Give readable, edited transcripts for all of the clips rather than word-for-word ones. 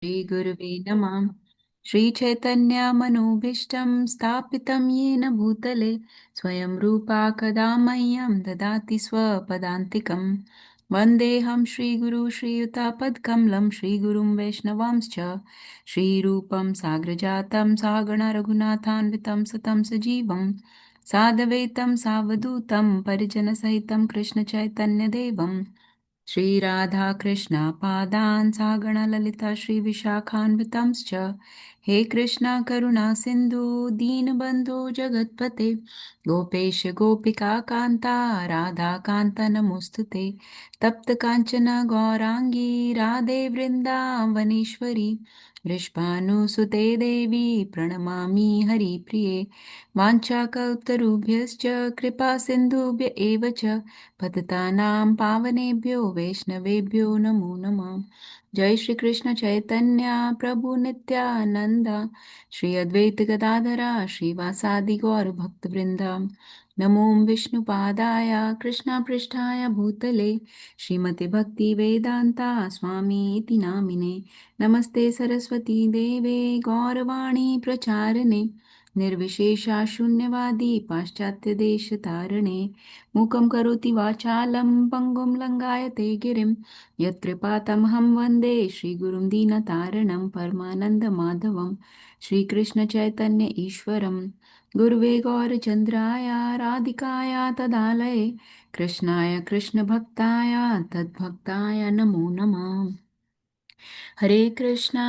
श्रीगुरुवे नमः। श्रीचैतन्यमनोभीष्टं स्थापितं येन भूतले स्वयं रूपा कदा मह्यं ददाति स्वपदान्तिकं। वन्देऽहं श्रीगुरु श्रीयुतापदकमलं श्रीगुरुं वैष्णवांश्च श्रीरूपं साग्रजातं सागण रघुनाथान्वितं सतं सजीवं सादवैतं सावधूतं परिजनसहितं कृष्णचैतन्यदेवम् श्रीराधाकृष्णपादान् सागणललिता श्रीविशाखान्वितांश्च हे कृष्ण करुणा सिन्धु दीनबन्धो जगत्पते गोपेश गोपिकान्ता राधाकान्त नमोऽस्तु ते तप्तकाञ्चन गौराङ्गी राधे वृन्दावनेश्वरी वृषभानुसुते देवी प्रणमामि हरिप्रिये वाञ्छाकल्पतरुभ्यश्च कृपा सिन्धुभ्य एव च पतितानां पावनेभ्यो वैष्णवेभ्यो नमो नमः। जय श्री कृष्ण चैतन्य प्रभु नित्यानंद श्री अद्वैत गदाधरा श्रीवासादि गौर भक्तवृंद नमो विष्णुपादाय कृष्ण पृष्ठाय भूतले श्रीमते भक्ति वेदांता स्वामी इति नामिने नमस्ते सरस्वती देवे गौरवाणी प्रचारिणे निर्विशेषा शून्यवादी पाश्चात्य देश तारणे मूकं करोति वाचालं पङ्गुं लङ्घयते गिरिं यत्कृपातमहं वन्दे श्रीगुरुं दीनतारणं परमानन्दमाधवं श्रीकृष्णचैतन्य ईश्वरं गुरुवे गौरचन्द्राय राधिकाय तदालये कृष्णाय कृष्णभक्ताय तद्भक्ताय नमो नमः। हरे Krishna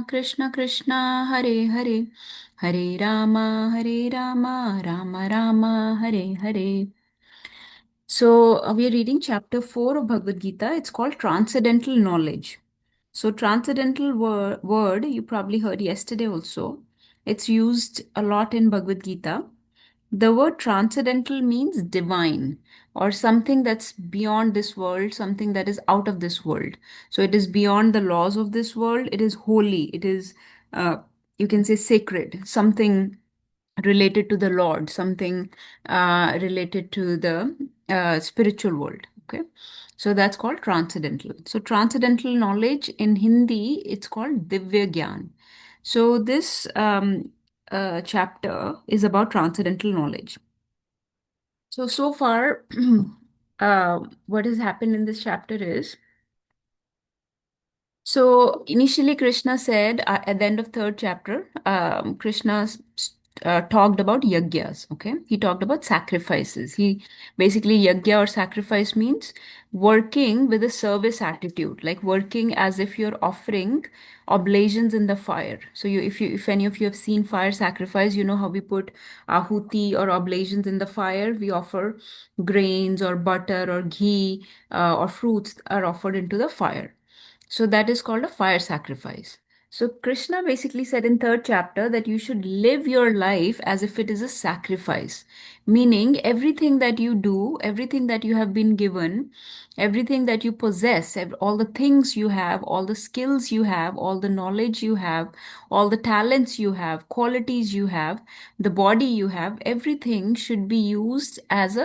Krishna Krishna Hare Hare Hare Ram Ram Ram Hare Hare. So we are reading chapter 4 of Bhagavad Gita. It's called Transcendental Knowledge. So transcendental word you probably heard yesterday also. It's used a lot in Bhagavad Gita. The word transcendental means divine or something that's beyond this world, something that is out of this world. So it is beyond the laws of this world. It is holy. It is, you can say, sacred, something related to the Lord, something related to the spiritual world. Okay. So that's called transcendental. So transcendental knowledge in Hindi, it's called Divya Gyan. So this chapter is about transcendental knowledge. So far, what has happened in this chapter is, so initially Krishna said at the end of third chapter, Krishna talked about yagyas. Okay, he talked about sacrifices. He basically yagya or sacrifice means working with a service attitude, like working as if you're offering oblations in the fire. So if any of you have seen fire sacrifice, you know how we put ahuti or oblations in the fire. We offer grains or butter or ghee or fruits are offered into the fire. So that is called a fire sacrifice. So Krishna basically said in third chapter that you should live your life as if it is a sacrifice, meaning everything that you do, everything that you have been given, everything that you possess, all the things you have, all the skills you have, all the knowledge you have, all the talents you have, qualities you have, the body you have, everything should be used as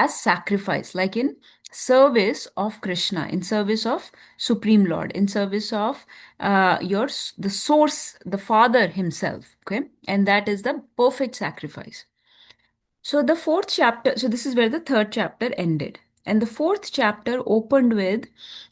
sacrifice, like in service of Krishna, in service of Supreme Lord, in service of the source, the Father Himself. Okay, and that is the perfect sacrifice. So the fourth chapter, so this is where the third chapter ended. And the fourth chapter opened with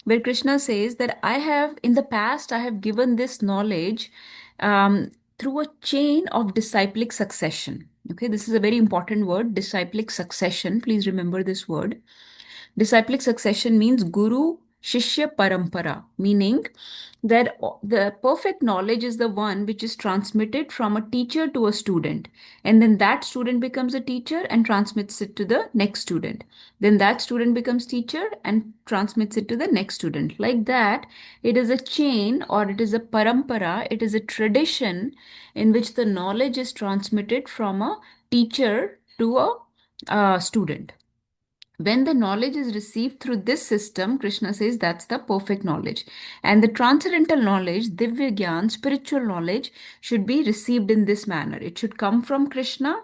where Krishna says that I have, in the past, I have given this knowledge through a chain of disciplic succession. Okay, this is a very important word, disciplic succession. Please remember this word. Disciplic succession means Guru Shishya Parampara, meaning that the perfect knowledge is the one which is transmitted from a teacher to a student. And then that student becomes a teacher and transmits it to the next student. Then that student becomes teacher and transmits it to the next student. Like that, it is a chain or it is a parampara, it is a tradition in which the knowledge is transmitted from a teacher to a student. When the knowledge is received through this system, Krishna says that's the perfect knowledge. And the transcendental knowledge, Divya Gyan, spiritual knowledge, should be received in this manner. It should come from Krishna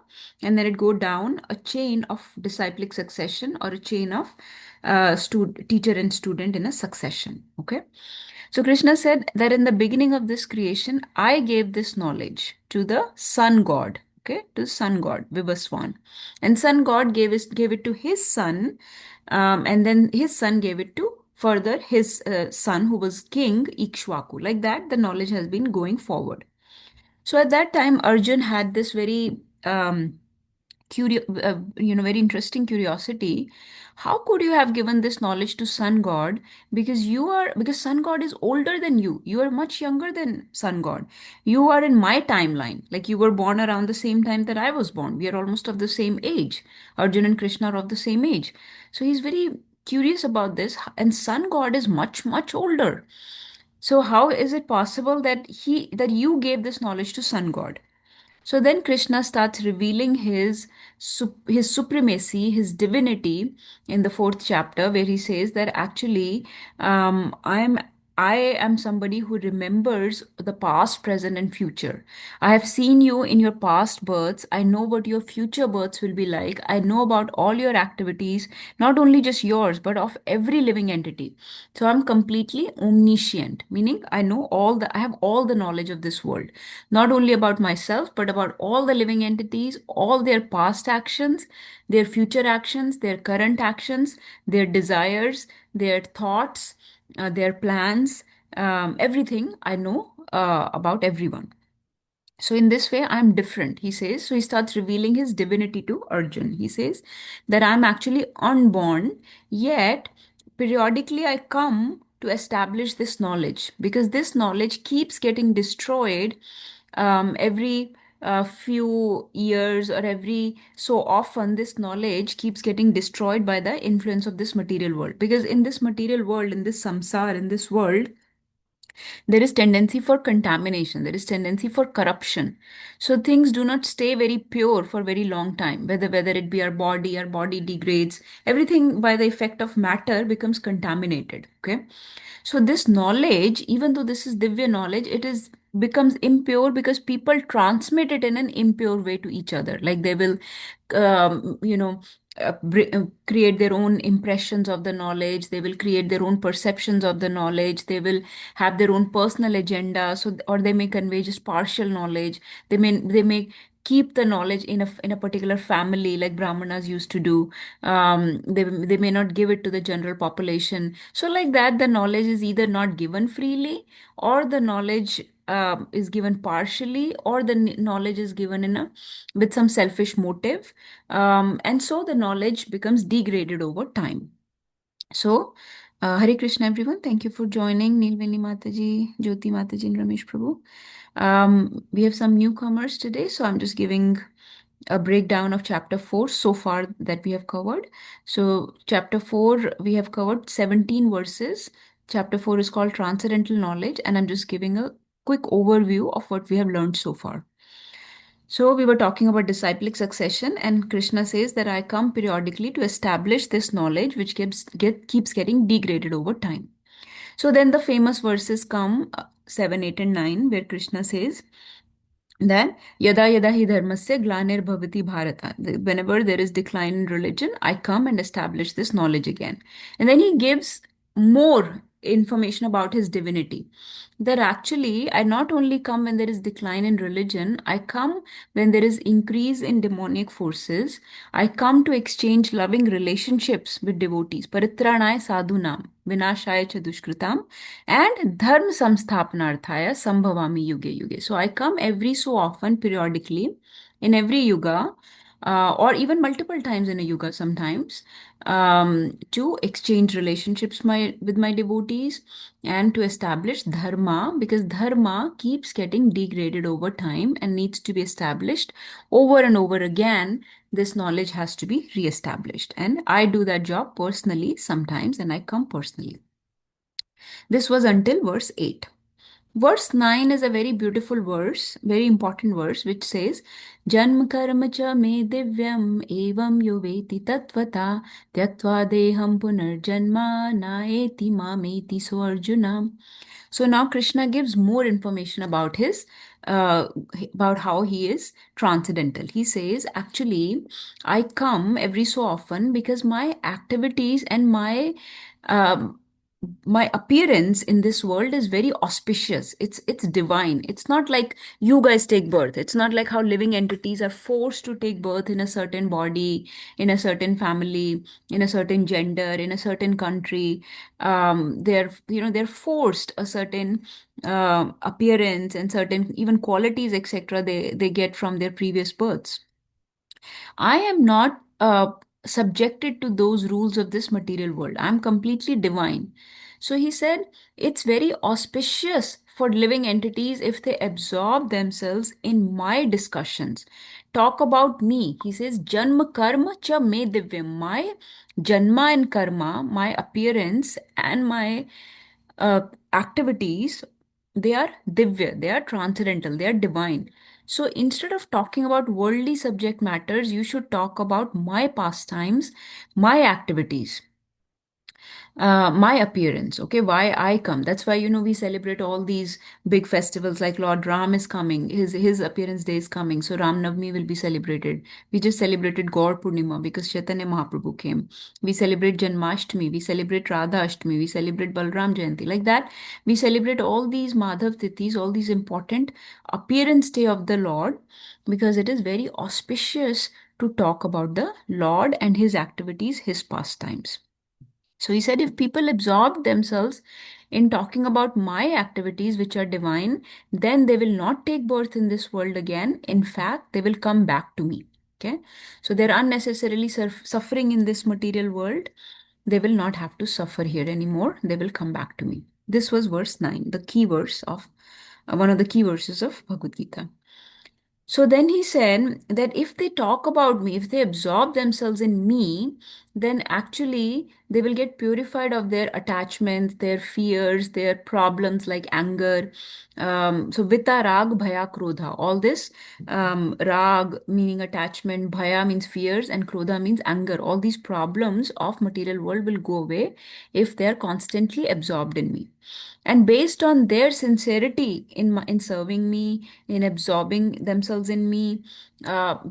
and then it go down a chain of disciplic succession or a chain of teacher and student in a succession. Okay. So Krishna said that in the beginning of this creation, I gave this knowledge to the sun god, okay, to sun god, Vivaswan. And sun god gave it to his son, and then his son gave it to further his son, who was king Ikshwaku. Like that, the knowledge has been going forward. So at that time, Arjun had this very very interesting curiosity. How could you have given this knowledge to sun god? Because sun god is older than you. You are much younger than sun god. You are in my timeline. Like, you were born around the same time that I was born. We are almost of the same age. Arjun and Krishna are of the same age. So he's very curious about this, and sun god is much much older. So how is it possible that you gave this knowledge to sun god? So then Krishna starts revealing his supremacy, his divinity in the fourth chapter, where he says that actually, I am somebody who remembers the past, present, and future. I have seen you in your past births. I know what your future births will be like. I know about all your activities, not only just yours, but of every living entity. So I'm completely omniscient, meaning I have all the knowledge of this world, not only about myself, but about all the living entities, all their past actions, their future actions, their current actions, their desires, their thoughts, their plans, everything I know about everyone. So in this way, I'm different, he says. So he starts revealing his divinity to Arjun. He says that I'm actually unborn, yet periodically I come to establish this knowledge, because this knowledge keeps getting destroyed every few years, or every so often. This knowledge keeps getting destroyed by the influence of this material world, because in this material world, in this samsara, in this world, there is tendency for contamination, there is tendency for corruption. So things do not stay very pure for very long time. Whether it be our body degrades, everything by the effect of matter becomes contaminated. Okay. So this knowledge, even though this is divya knowledge, it is becomes impure because people transmit it in an impure way to each other. Like, they will create their own impressions of the knowledge, they will create their own perceptions of the knowledge, they will have their own personal agenda. So, or they may convey just partial knowledge. They may keep the knowledge in a particular family, like brahmanas used to do. They may not give it to the general population. So like that, the knowledge is either not given freely, or the knowledge is given partially, or the knowledge is given with some selfish motive. And so the knowledge becomes degraded over time. So, Hare Krishna, everyone. Thank you for joining. Nilveni Mataji, Jyoti Mataji, and Ramesh Prabhu. We have some newcomers today, so I'm just giving a breakdown of chapter 4 so far that we have covered. So, chapter 4, we have covered 17 verses. Chapter 4 is called Transcendental Knowledge, and I'm just giving a quick overview of what we have learned so far. So we were talking about disciplic succession, and Krishna says that I come periodically to establish this knowledge, which keeps getting degraded over time. So then the famous verses come, 7, 8, and 9, where Krishna says that yada yada hi dharmasya glanir bhavati bharata. Whenever there is decline in religion, I come and establish this knowledge again. And then he gives more information about his divinity. That actually, I not only come when there is decline in religion, I come when there is increase in demonic forces. I come to exchange loving relationships with devotees. Paritranaya sadhunam, vinashaya cha dushkritam, and dharma samsthapanarthaya sambhavami yuge yuge. So I come every so often, periodically, in every yuga, or even multiple times in a yuga sometimes, to exchange relationships with my devotees, and to establish dharma, because dharma keeps getting degraded over time and needs to be established over and over again. This knowledge has to be re-established, and I do that job personally sometimes, and I come personally. This was until verse 8. Verse 9 is a very beautiful verse, very important verse, which says, Janma karma cha me divyam evam yo veti tatvata tyaktva deham punarjanma naeti mameti. So Arjuna. So now Krishna gives more information about uh, about how he is transcendental. He says, actually, I come every so often because my activities and my um, my appearance in this world is very auspicious. It's divine. It's not like you guys take birth. It's not like how living entities are forced to take birth in a certain body, in a certain family, in a certain gender, in a certain country. They're forced a certain appearance and certain even qualities, etc. They get from their previous births. I am not subjected to those rules of this material world. I'm completely divine. So he said it's very auspicious for living entities if they absorb themselves in my discussions. Talk about me. He says, Janma karma cha me divyam. My janma and karma, my appearance and my uh, activities, they are divya, they are transcendental, they are divine. So instead of talking about worldly subject matters, you should talk about my pastimes, my activities, my appearance, okay, why I come. That's why, we celebrate all these big festivals like Lord Ram is coming, his appearance day is coming. So Ram Navami will be celebrated. We just celebrated Gaur Purnima because Chaitanya Mahaprabhu came. We celebrate Janmashtami, we celebrate Radha Ashtami, we celebrate Balram Jayanti. Like that, we celebrate all these Madhav Tithis, all these important appearance day of the Lord, because it is very auspicious to talk about the Lord and his activities, his pastimes. So he said, if people absorb themselves in talking about my activities, which are divine, then they will not take birth in this world again. In fact, they will come back to me. Okay. So they're unnecessarily suffering in this material world. They will not have to suffer here anymore. They will come back to me. This was verse 9, the key verse of one of the key verses of Bhagavad Gita. So then he said that if they talk about me, if they absorb themselves in me, then actually they will get purified of their attachments, their fears, their problems like anger. So vita, rag, bhaya, krodha. All this, rag meaning attachment, bhaya means fears, and krodha means anger. All these problems of material world will go away if they are constantly absorbed in me. And based on their sincerity in serving me, in absorbing themselves in me,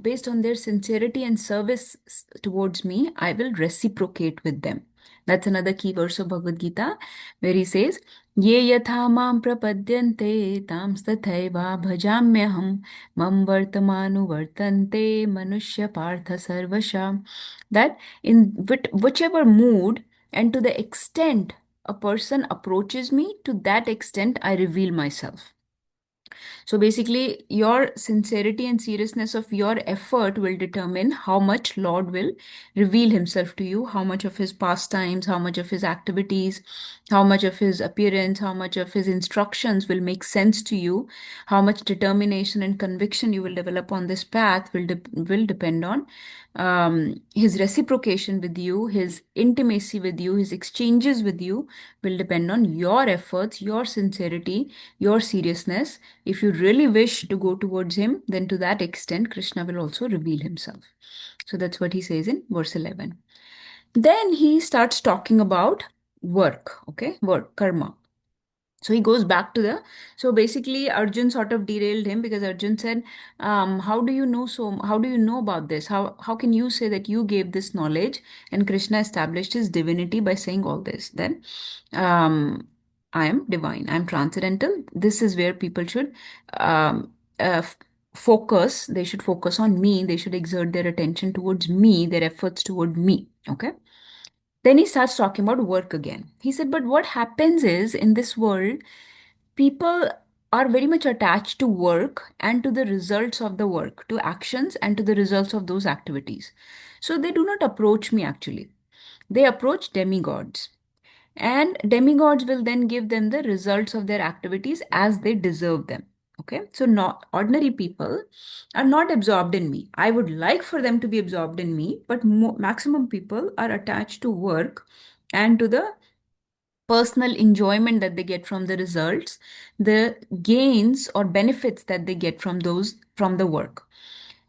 based on their sincerity and service towards me, I will reciprocate with them. That's another key verse of Bhagavad Gita, where he says, Ye yatha mam prapadyante tam tathaiva bhajamyaham mam vartamanu vartante manushya partha sarvasha. That in whichever mood and to the extent a person approaches me, to that extent I reveal myself. So basically, your sincerity and seriousness of your effort will determine how much Lord will reveal himself to you, how much of his pastimes, how much of his activities, how much of his appearance, how much of his instructions will make sense to you, how much determination and conviction you will develop on this path will depend on his reciprocation with you, his intimacy with you, his exchanges with you will depend on your efforts, your sincerity, your seriousness. If you really wish to go towards him, then to that extent, Krishna will also reveal himself. So that's what he says in verse 11. Then he starts talking about work, okay? Work, karma. So he goes back to the, so basically Arjun sort of derailed him because Arjun said, how do you know how do you know about this? How can you say that you gave this knowledge? And Krishna established his divinity by saying all this. Then um, I am divine, I'm transcendental. This is where people should um, focus. They should focus on me. They should exert their attention towards me, their efforts toward me. Okay. Then he starts talking about work again. He said, but what happens is in this world, people are very much attached to work and to the results of the work, to actions and to the results of those activities. So they do not approach me actually. They approach demigods. And demigods will then give them the results of their activities as they deserve them. Okay, so not ordinary people are not absorbed in me. I would like for them to be absorbed in me, but maximum people are attached to work and to the personal enjoyment that they get from the results, the gains or benefits that they get from those from the work.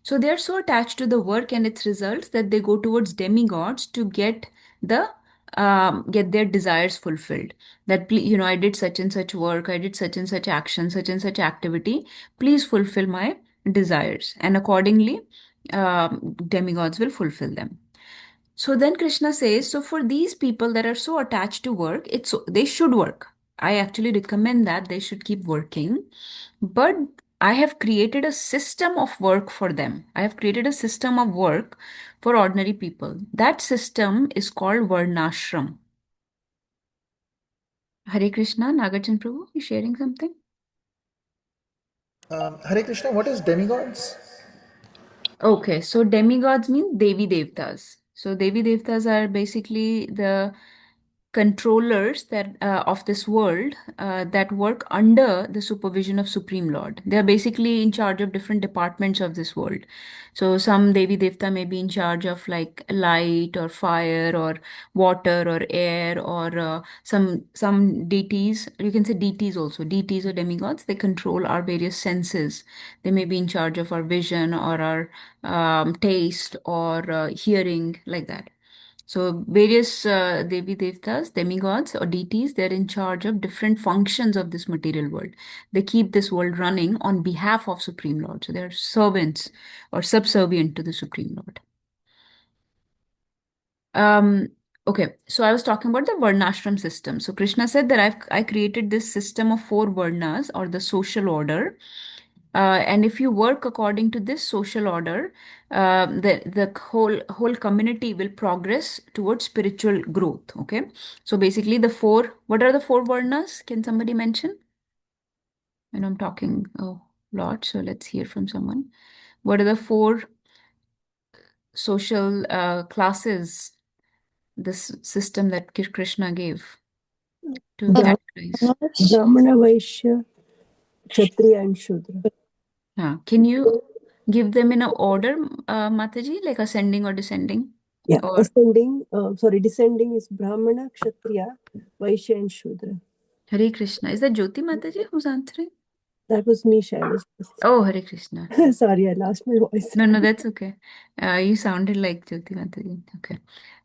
So they are so attached to the work and its results that they go towards demigods to get their desires fulfilled. That I did such and such work, I did such and such action, such and such activity. Please fulfill my desires, and accordingly, demigods will fulfill them. So then Krishna says, so for these people that are so attached to work, they should work. I actually recommend that they should keep working, but I have created a system of work for them. I have created a system of work for ordinary people. That system is called Varnashram. Hare Krishna, Nagarjan Prabhu, you sharing something? Hare Krishna, what is demigods? Okay, so demigods mean Devi Devtas. So Devi Devtas are basically the controllers that of this world that work under the supervision of Supreme Lord. They are basically in charge of different departments of this world. So some Devi Devta may be in charge of like light or fire or water or air or some deities. You can say deities also. Deities or demigods. They control our various senses. They may be in charge of our vision or our taste or hearing, like that. So various Devi Devtas, demigods or deities, they're in charge of different functions of this material world. They keep this world running on behalf of Supreme Lord. So they're servants or subservient to the Supreme Lord. Um, okay, so I was talking about the Varnashram system. So Krishna said that I created this system of four Varnas or the social order. And if you work according to this social order, the whole community will progress towards spiritual growth. Okay, so basically the four. What are the four varnas? Can somebody mention? And I'm talking a lot, so let's hear from someone. What are the four social classes? This system that Krishna gave to categorize. Brahmana, Vaishya, Kshatriya, and Shudra. Can you give them in a order, Mataji, like ascending or descending? Yeah, Or descending is Brahmana, Kshatriya, Vaishya, and Shudra. Hare Krishna. Is that Jyoti Mataji who's answering? That was me, Shailesh. Oh, Hare Krishna. Sorry, I lost my voice. No, no, that's okay. You sounded like Jyoti Mataji. Okay.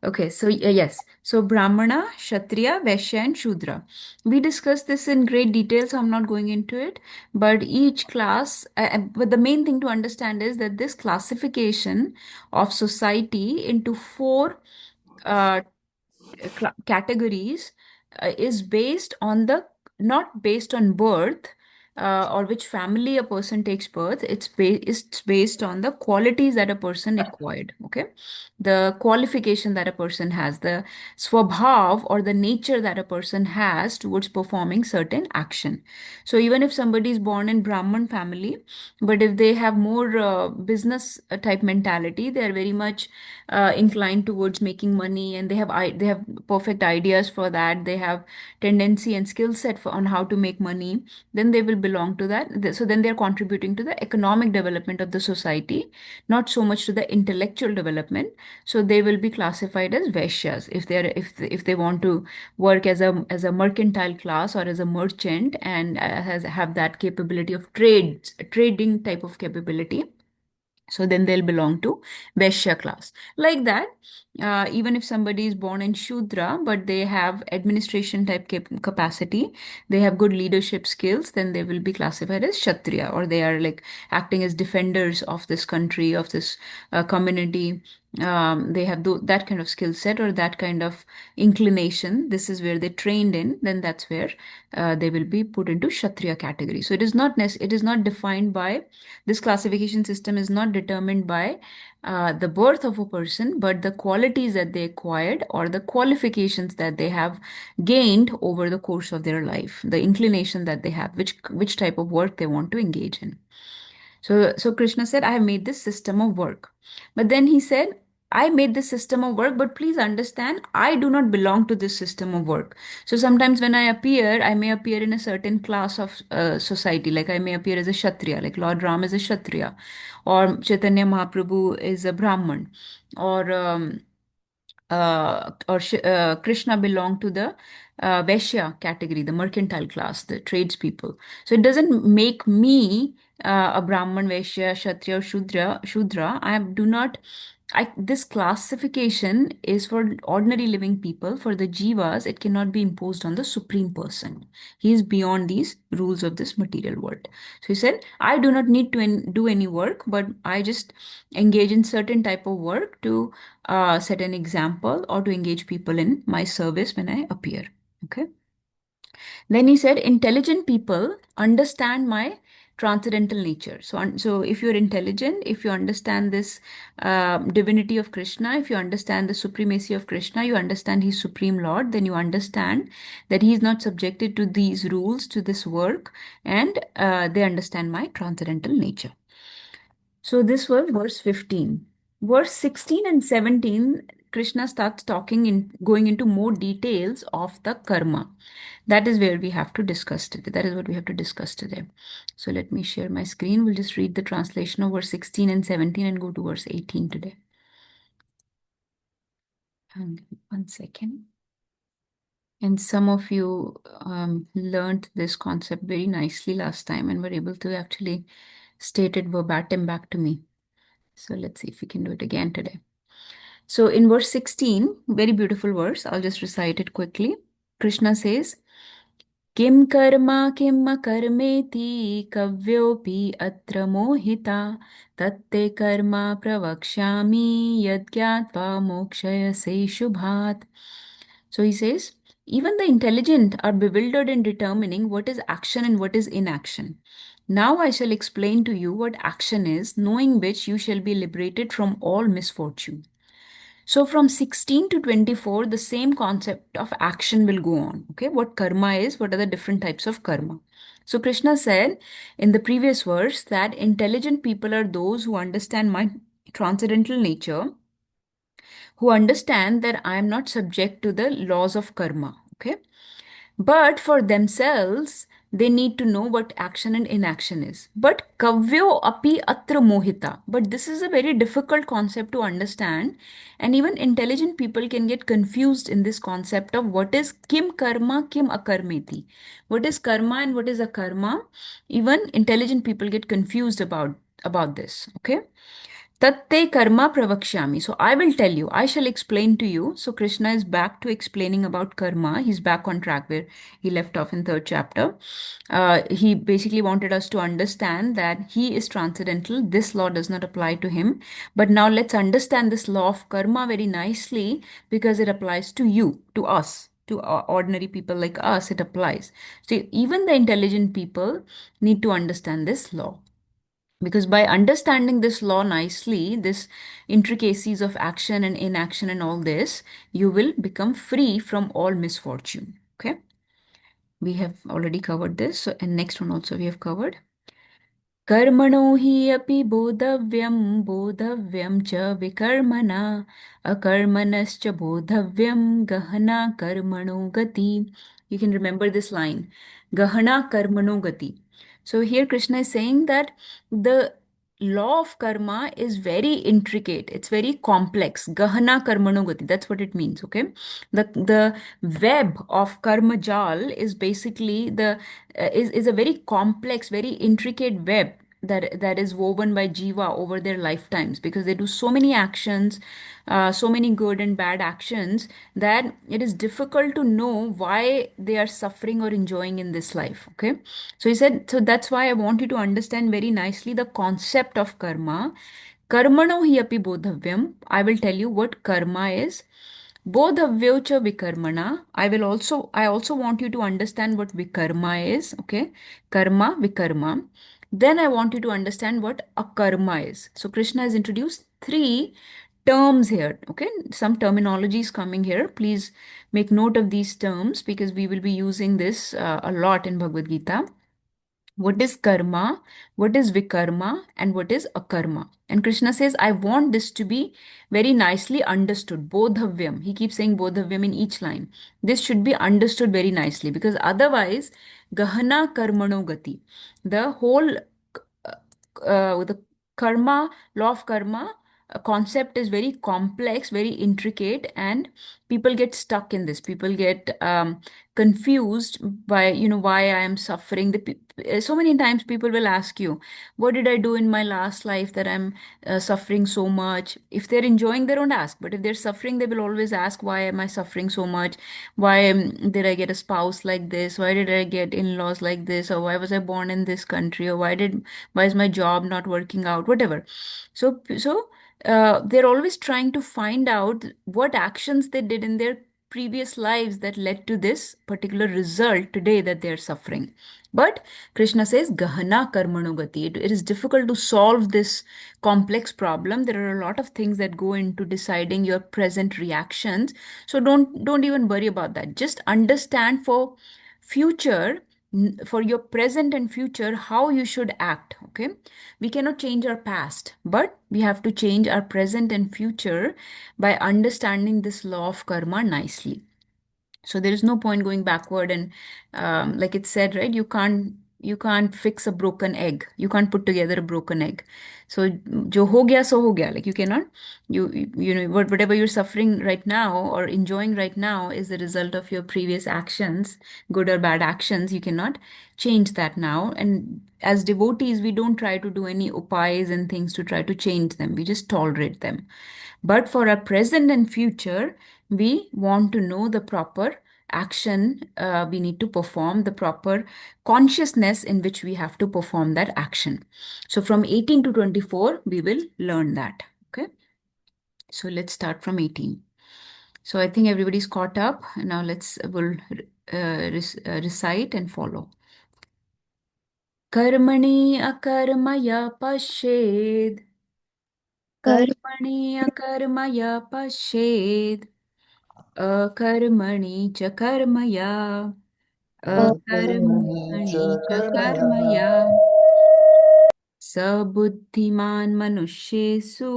Okay, so yes. So Brahmana, Kshatriya, Vaishya, and Shudra. We discussed this in great detail, so I'm not going into it. But each class, but the main thing to understand is that this classification of society into four uh, categories is based on the not based on birth or which family a person takes birth. It's based on the qualities that a person acquired. Okay, the qualification that a person has, the swabhav or the nature that a person has towards performing certain action. So even if somebody is born in Brahman family, but if they have more business type mentality, they are very much inclined towards making money, and they have perfect ideas for that. They have tendency and skill set for on how to make money. Then they will belong to that. So then they are contributing to the economic development of the society, not so much to the intellectual development. So they will be classified as vaishyas if they want to work as a mercantile class or as a merchant and have that capability of trading type of capability. So then they'll belong to Vaishya class. Like that, even if somebody is born in Shudra, but they have administration type capacity, they have good leadership skills, then they will be classified as Kshatriya, or they are like acting as defenders of this country, of this community. They have that kind of skill set or that kind of inclination. This is where they trained in. Then that's where they will be put into Kshatriya category. So it is not defined by this classification system is not determined by the birth of a person, but the qualities that they acquired or the qualifications that they have gained over the course of their life, the inclination that they have, which type of work they want to engage in. So Krishna said, I have made this system of work. But then he said, I made this system of work, but please understand, I do not belong to this system of work. So sometimes when I appear, I may appear in a certain class of society, like I may appear as a Kshatriya, like Lord Ram is a Kshatriya, or Chaitanya Mahaprabhu is a Brahman, or Krishna belonged to the Vaishya category, the mercantile class, the tradespeople. So it doesn't make me a Brahman, Vaishya, Kshatriya, or Shudra. I do not this classification is for ordinary living people. For the jivas, it cannot be imposed on the supreme person. He is beyond these rules of this material world. So he said, I do not need to do any work, but I just engage in certain type of work to set an example or to engage people in my service when I appear. Okay. Then he said, intelligent people understand my transcendental nature. So if you're intelligent, if you understand this divinity of Krishna, if you understand the supremacy of Krishna, you understand He's Supreme Lord, then you understand that He is not subjected to these rules, to this work, and they understand my transcendental nature. So this was verse 15. Verse 16 and 17, Krishna starts going into more details of the karma. That is where we have to discuss today. That is what we have to discuss today. So let me share my screen. We'll just read the translation of verse 16 and 17 and go to verse 18 today. One second. And some of you learned this concept very nicely last time and were able to actually state it verbatim back to me. So let's see if we can do it again today. So in verse 16, very beautiful verse, I'll just recite it quickly. Krishna says, Kim karma kim akarmeti kavyopi atra mohita tatte karma pravakshyami yadgyatva mokshayase shubhat. So he says, even the intelligent are bewildered in determining what is action and what is inaction. Now I shall explain to you what action is, knowing which you shall be liberated from all misfortune. So from 16 to 24, the same concept of action will go on. Okay, what karma is, what are the different types of karma. So Krishna said in the previous verse that intelligent people are those who understand my transcendental nature, who understand that I am not subject to the laws of karma. Okay. But for themselves, they need to know what action and inaction is. But kavyo api atra mohita. But this is a very difficult concept to understand. And even intelligent people can get confused in this concept of what is kim karma, kim akarmeti. What is karma and what is akarma? Even intelligent people get confused about this. Okay. Tatte karma pravakshyami. So I will tell you, I shall explain to you. So Krishna is back to explaining about karma. He's back on track where he left off in third chapter. He basically wanted us to understand that he is transcendental. This law does not apply to him. But now let's understand this law of karma very nicely because it applies to you, to us. To ordinary people like us, it applies. So even the intelligent people need to understand this law. Because by understanding this law nicely, this intricacies of action and inaction and all this, you will become free from all misfortune. Okay. We have already covered this. So, and next one also we have covered. कर्मणो हि अपि बोधव्यं च विकर्मणा अकर्मणश्च बोधव्यं गहना कर्मणो गति. You can remember this line, gahana karmano gati. So here Krishna is saying that the law of karma is very intricate, it's very complex. Gahana karmano gati, that's what it means. Okay, the web of karma jal is basically the is a very complex, very intricate web that is woven by jiva over their lifetimes, because they do so many actions, so many good and bad actions, that it is difficult to know why they are suffering or enjoying in this life. Okay, so he said, so that's why I want you to understand very nicely the concept of karma. Karmano hi api bodhavyam. I will tell you what karma is. Bodhavyo cha vikarmana. I also want you to understand what vikarma is. Okay. Karma, vikarma. Then I want you to understand what akarma is. So Krishna has introduced three terms here. Okay. Some terminology is coming here. Please make note of these terms because we will be using this a lot in Bhagavad Gita. What is karma, what is vikarma, and what is akarma. And Krishna says, I want this to be very nicely understood. Bodhavyam. He keeps saying bodhavyam in each line. This should be understood very nicely because otherwise, gahana karmano gati. The whole the karma, law of karma concept is very complex, very intricate, and people get stuck in this. People get confused by, why I am suffering. So many times people will ask you, what did I do in my last life that I'm suffering so much? If they're enjoying, they don't ask. But if they're suffering, they will always ask, why am I suffering so much? Why did I get a spouse like this? Why did I get in-laws like this? Or why was I born in this country? Or why is my job not working out? Whatever. So they're always trying to find out what actions they did in their previous lives that led to this particular result today that they're suffering. But Krishna says, Gahana Karmanogati. It is difficult to solve this complex problem. There are a lot of things that go into deciding your present reactions. So don't even worry about that. Just understand for future, for your present and future, how you should act. Okay, we cannot change our past, but we have to change our present and future by understanding this law of karma nicely. So there is no point going backward, and like it said, right, you can't fix a broken egg. You can't put together a broken egg. So jo ho gaya so ho gaya. Like you cannot, whatever you're suffering right now or enjoying right now is the result of your previous actions, good or bad actions. You cannot change that now. And as devotees, we don't try to do any upays and things to try to change them. We just tolerate them. But for our present and future, we want to know the proper action we need to perform, the proper consciousness in which we have to perform that action. So from 18 to 24, we will learn that. Okay. So let's start from 18. So I think everybody's caught up. Now we'll recite and follow. Karmani akarmaya pashed. Karmani akarmaya pashed. अकर्मणि च कर्मया अकर्मणि च कर्मया सबुद्धिमान् मनुष्येषु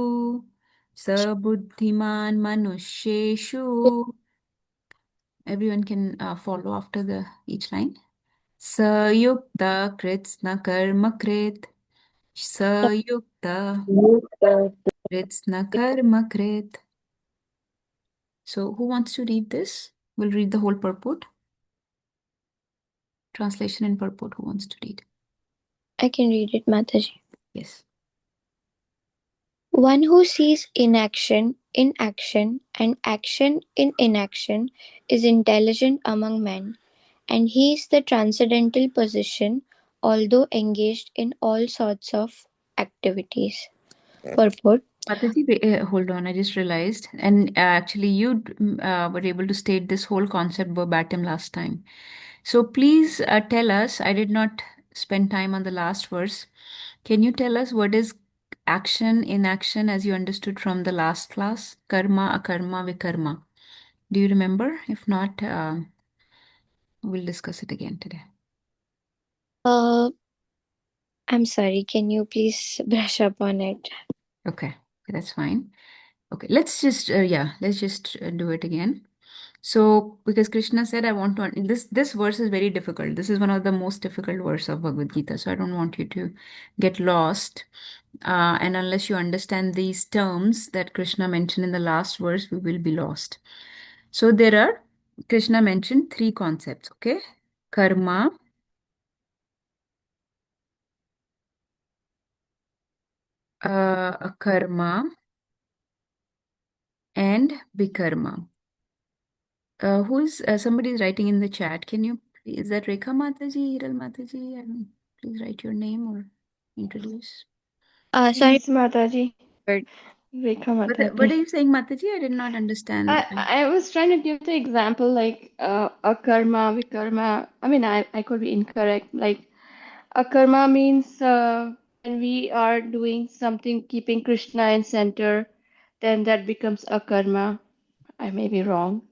सबुद्धिमान् मनुष्येषु. Everyone can follow after the each line. Sayukta kritsna karma krit. Sayukta kritsna karma krit. So who wants to read this? We'll read the whole purport. Translation and purport. Who wants to read? I can read it, Mataji. Yes. One who sees inaction in action and action in inaction is intelligent among men, and he is the transcendental position, although engaged in all sorts of activities. Purport. Mataji, hold on. I just realized. And actually, you were able to state this whole concept verbatim last time. So please tell us. I did not spend time on the last verse. Can you tell us what is action, inaction, as you understood from the last class? Karma, akarma, vikarma. Do you remember? If not, we'll discuss it again today. Uh, I'm sorry, can you please brush up on it? Okay, that's fine. Okay, let's just do it again. So, because Krishna said, I want to, this verse is very difficult. This is one of the most difficult verse of Bhagavad Gita. So I don't want you to get lost. And unless you understand these terms that Krishna mentioned in the last verse, we will be lost. So Krishna mentioned three concepts, okay? Karma, akarma, and vikarma. Somebody is writing in the chat. Is that Rekha Mataji, Hiral Mataji? Please write your name or introduce. Sorry. Yes, Mataji. Bird. Rekha What are Mataji. you saying, Mataji? I did not understand. I was trying to give the example like akarma, vikarma. I mean, I could be incorrect. Like akarma means when we are doing something keeping Krishna in center, then that becomes akarma. I may be wrong.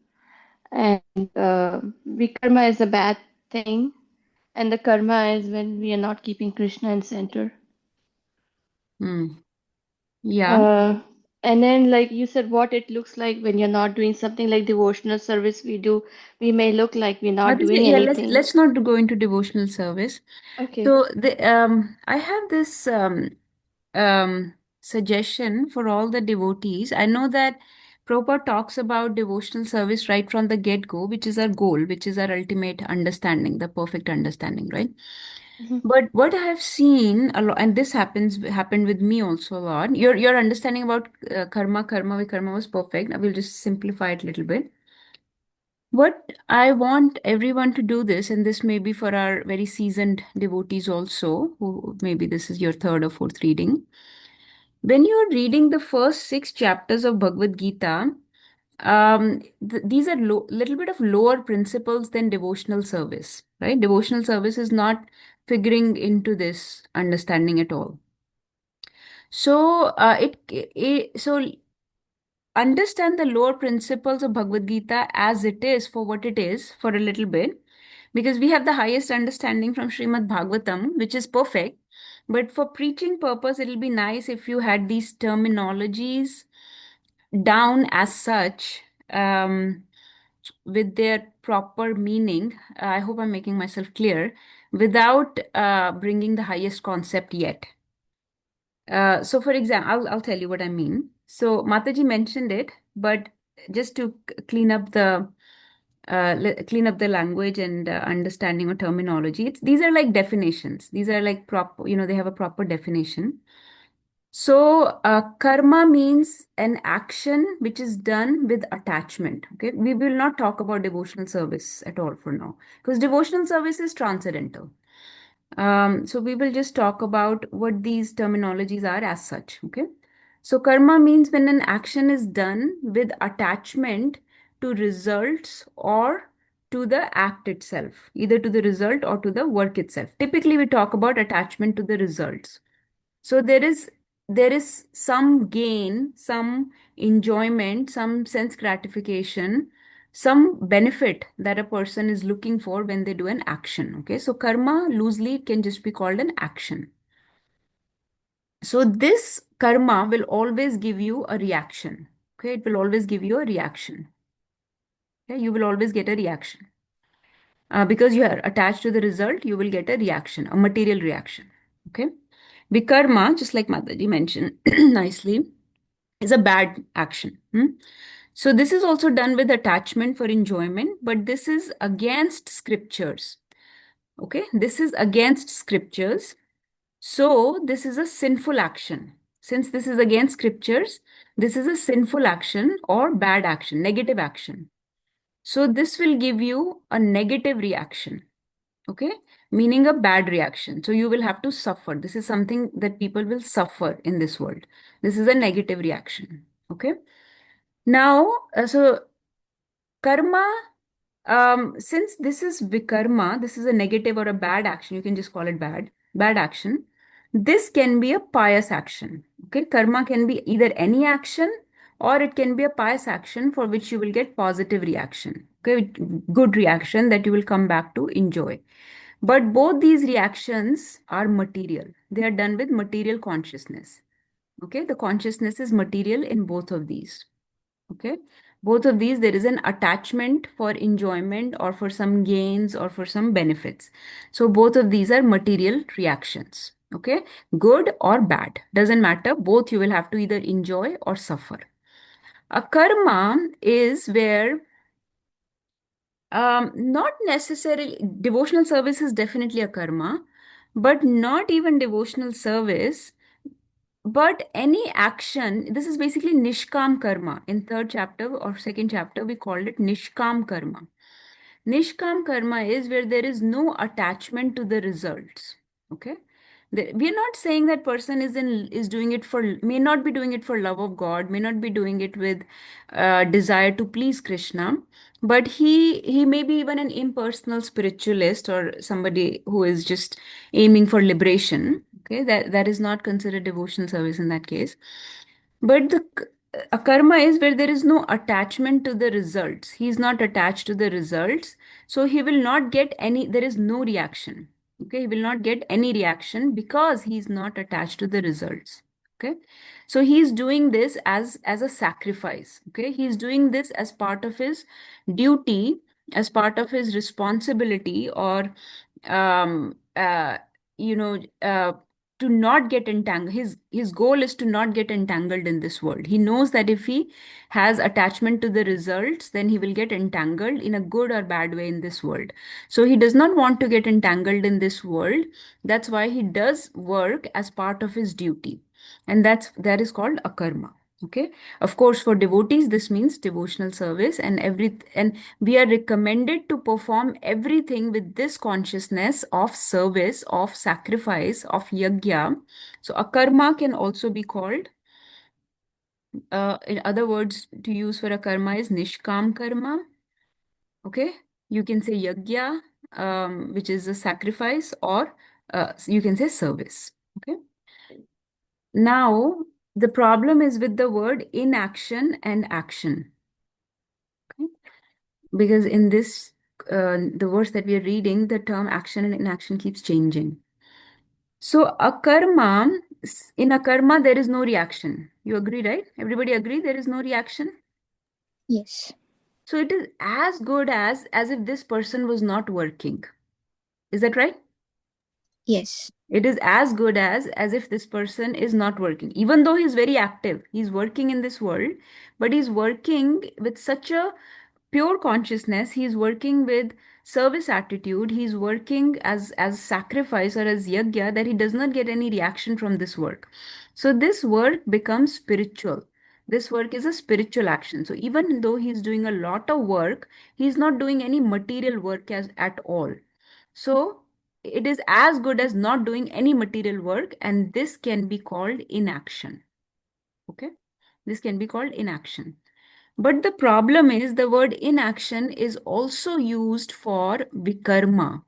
And vikarma is a bad thing, and the karma is when we are not keeping Krishna in center. Hmm. Yeah. Uh, and then, like you said, what it looks like when you're not doing something like devotional service we do, we may look like we're not Mataji, doing yeah, let's anything. let's not go into devotional service. Okay. So I have this. suggestion for all the devotees. I know that Prabhupada talks about devotional service right from the get-go, which is our goal, which is our ultimate understanding, the perfect understanding, right? Mhm. But what I have seen a lot, and this happened with me also a lot. Your understanding about karma, vikarma was perfect. I will just simplify it a little bit. What I want everyone to do this, and this may be for our very seasoned devotees also, who maybe this is your third or fourth reading. When you're reading the first six chapters of Bhagavad Gita, these are little bit of lower principles than devotional service, right? Devotional service is not figuring into this understanding at all. So so understand the lower principles of Bhagavad Gita as it is for what it is for a little bit, because we have the highest understanding from Srimad Bhagavatam, which is perfect. But for preaching purpose, it'll be nice if you had these terminologies down as such, with their proper meaning. I hope I'm making myself clear without bringing the highest concept yet. So for example, I'll tell you what I mean. So Mataji mentioned it, but just to clean up the clean up the language and understanding of terminology, these are like definitions. These are like proper, they have a proper definition. So karma means an action which is done with attachment. Okay, we will not talk about devotional service at all for now, because devotional service is transcendental. So we will just talk about what these terminologies are as such. Okay. So karma means when an action is done with attachment to results or to the act itself, either to the result or to the work itself. Typically, we talk about attachment to the results. So there is some gain, some enjoyment, some sense gratification, some benefit that a person is looking for when they do an action. Okay, so karma loosely can just be called an action. So this karma will always give you a reaction. Okay, it will always give you a reaction. Okay, you will always get a reaction. Because you are attached to the result, you will get a reaction, a material reaction. Okay. Vikarma, just like Mataji mentioned nicely, is a bad action. So this is also done with attachment for enjoyment, but this is against scriptures. Okay, this is against scriptures. So this is a sinful action. Since this is against scriptures, this is a sinful action or bad action, negative action. So this will give you a negative reaction. Okay, meaning a bad reaction. So you will have to suffer. This is something that people will suffer in this world. This is a negative reaction. Okay. Now, so karma, since this is vikarma, this is a negative or a bad action, you can just call it bad action. This can be a pious action. Okay, karma can be either any action or it can be a pious action for which you will get positive reaction. Okay, good reaction that you will come back to enjoy. But both these reactions are material. They are done with material consciousness. Okay, the consciousness is material in both of these. Okay, both of these, there is an attachment for enjoyment or for some gains or for some benefits. So both of these are material reactions. Okay, good or bad, doesn't matter. Both you will have to either enjoy or suffer. A karma is where not necessarily devotional service is definitely a karma, but not even devotional service, but any action. This is basically nishkam karma. In third chapter or second chapter, we called it nishkam karma. Nishkam karma is where there is no attachment to the results. Okay. We are not saying that person is doing it for, may not be doing it for love of God, may not be doing it with desire to please Krishna, but he may be even an impersonal spiritualist or somebody who is just aiming for liberation. Okay, that is not considered devotional service in that case. But a karma is where there is no attachment to the results. He is not attached to the results. So he will not get any, there is no reaction. Okay, he will not get any reaction because he is not attached to the results. Okay, so he is doing this as a sacrifice. Okay, he is doing this as part of his duty, as part of his responsibility, or um, uh, you know, uh, to not get entangled. His goal is to not get entangled in this world. He knows that if he has attachment to the results, then he will get entangled in a good or bad way in this world. So he does not want to get entangled in this world. That's why he does work as part of his duty. And that is called akarma. Okay. Of course, for devotees, this means devotional service, and we are recommended to perform everything with this consciousness of service, of sacrifice, of yajna. So akarma can also be called, in other words, to use for a karma is nishkam karma. Okay. You can say yajna, which is a sacrifice, or you can say service. Okay. Now, the problem is with the word inaction and action. Okay? Because in this, the verse that we are reading, the term action and inaction keeps changing. So, in a karma, there is no reaction. You agree, right? Everybody agree there is no reaction? Yes. So, it is as good as if this person was not working. Is that right? Yes. It is as good as if this person is not working, even though he's very active. He's working in this world, but he's working with such a pure consciousness. He's working with service attitude. He's working as sacrifice or as yajna, that he does not get any reaction from this work. So this work becomes spiritual. This work is a spiritual action. So even though he's doing a lot of work, he's not doing any material work at all. So it is as good as not doing any material work, and this can be called inaction. Okay, this can be called inaction. But the problem is the word inaction is also used for vikarma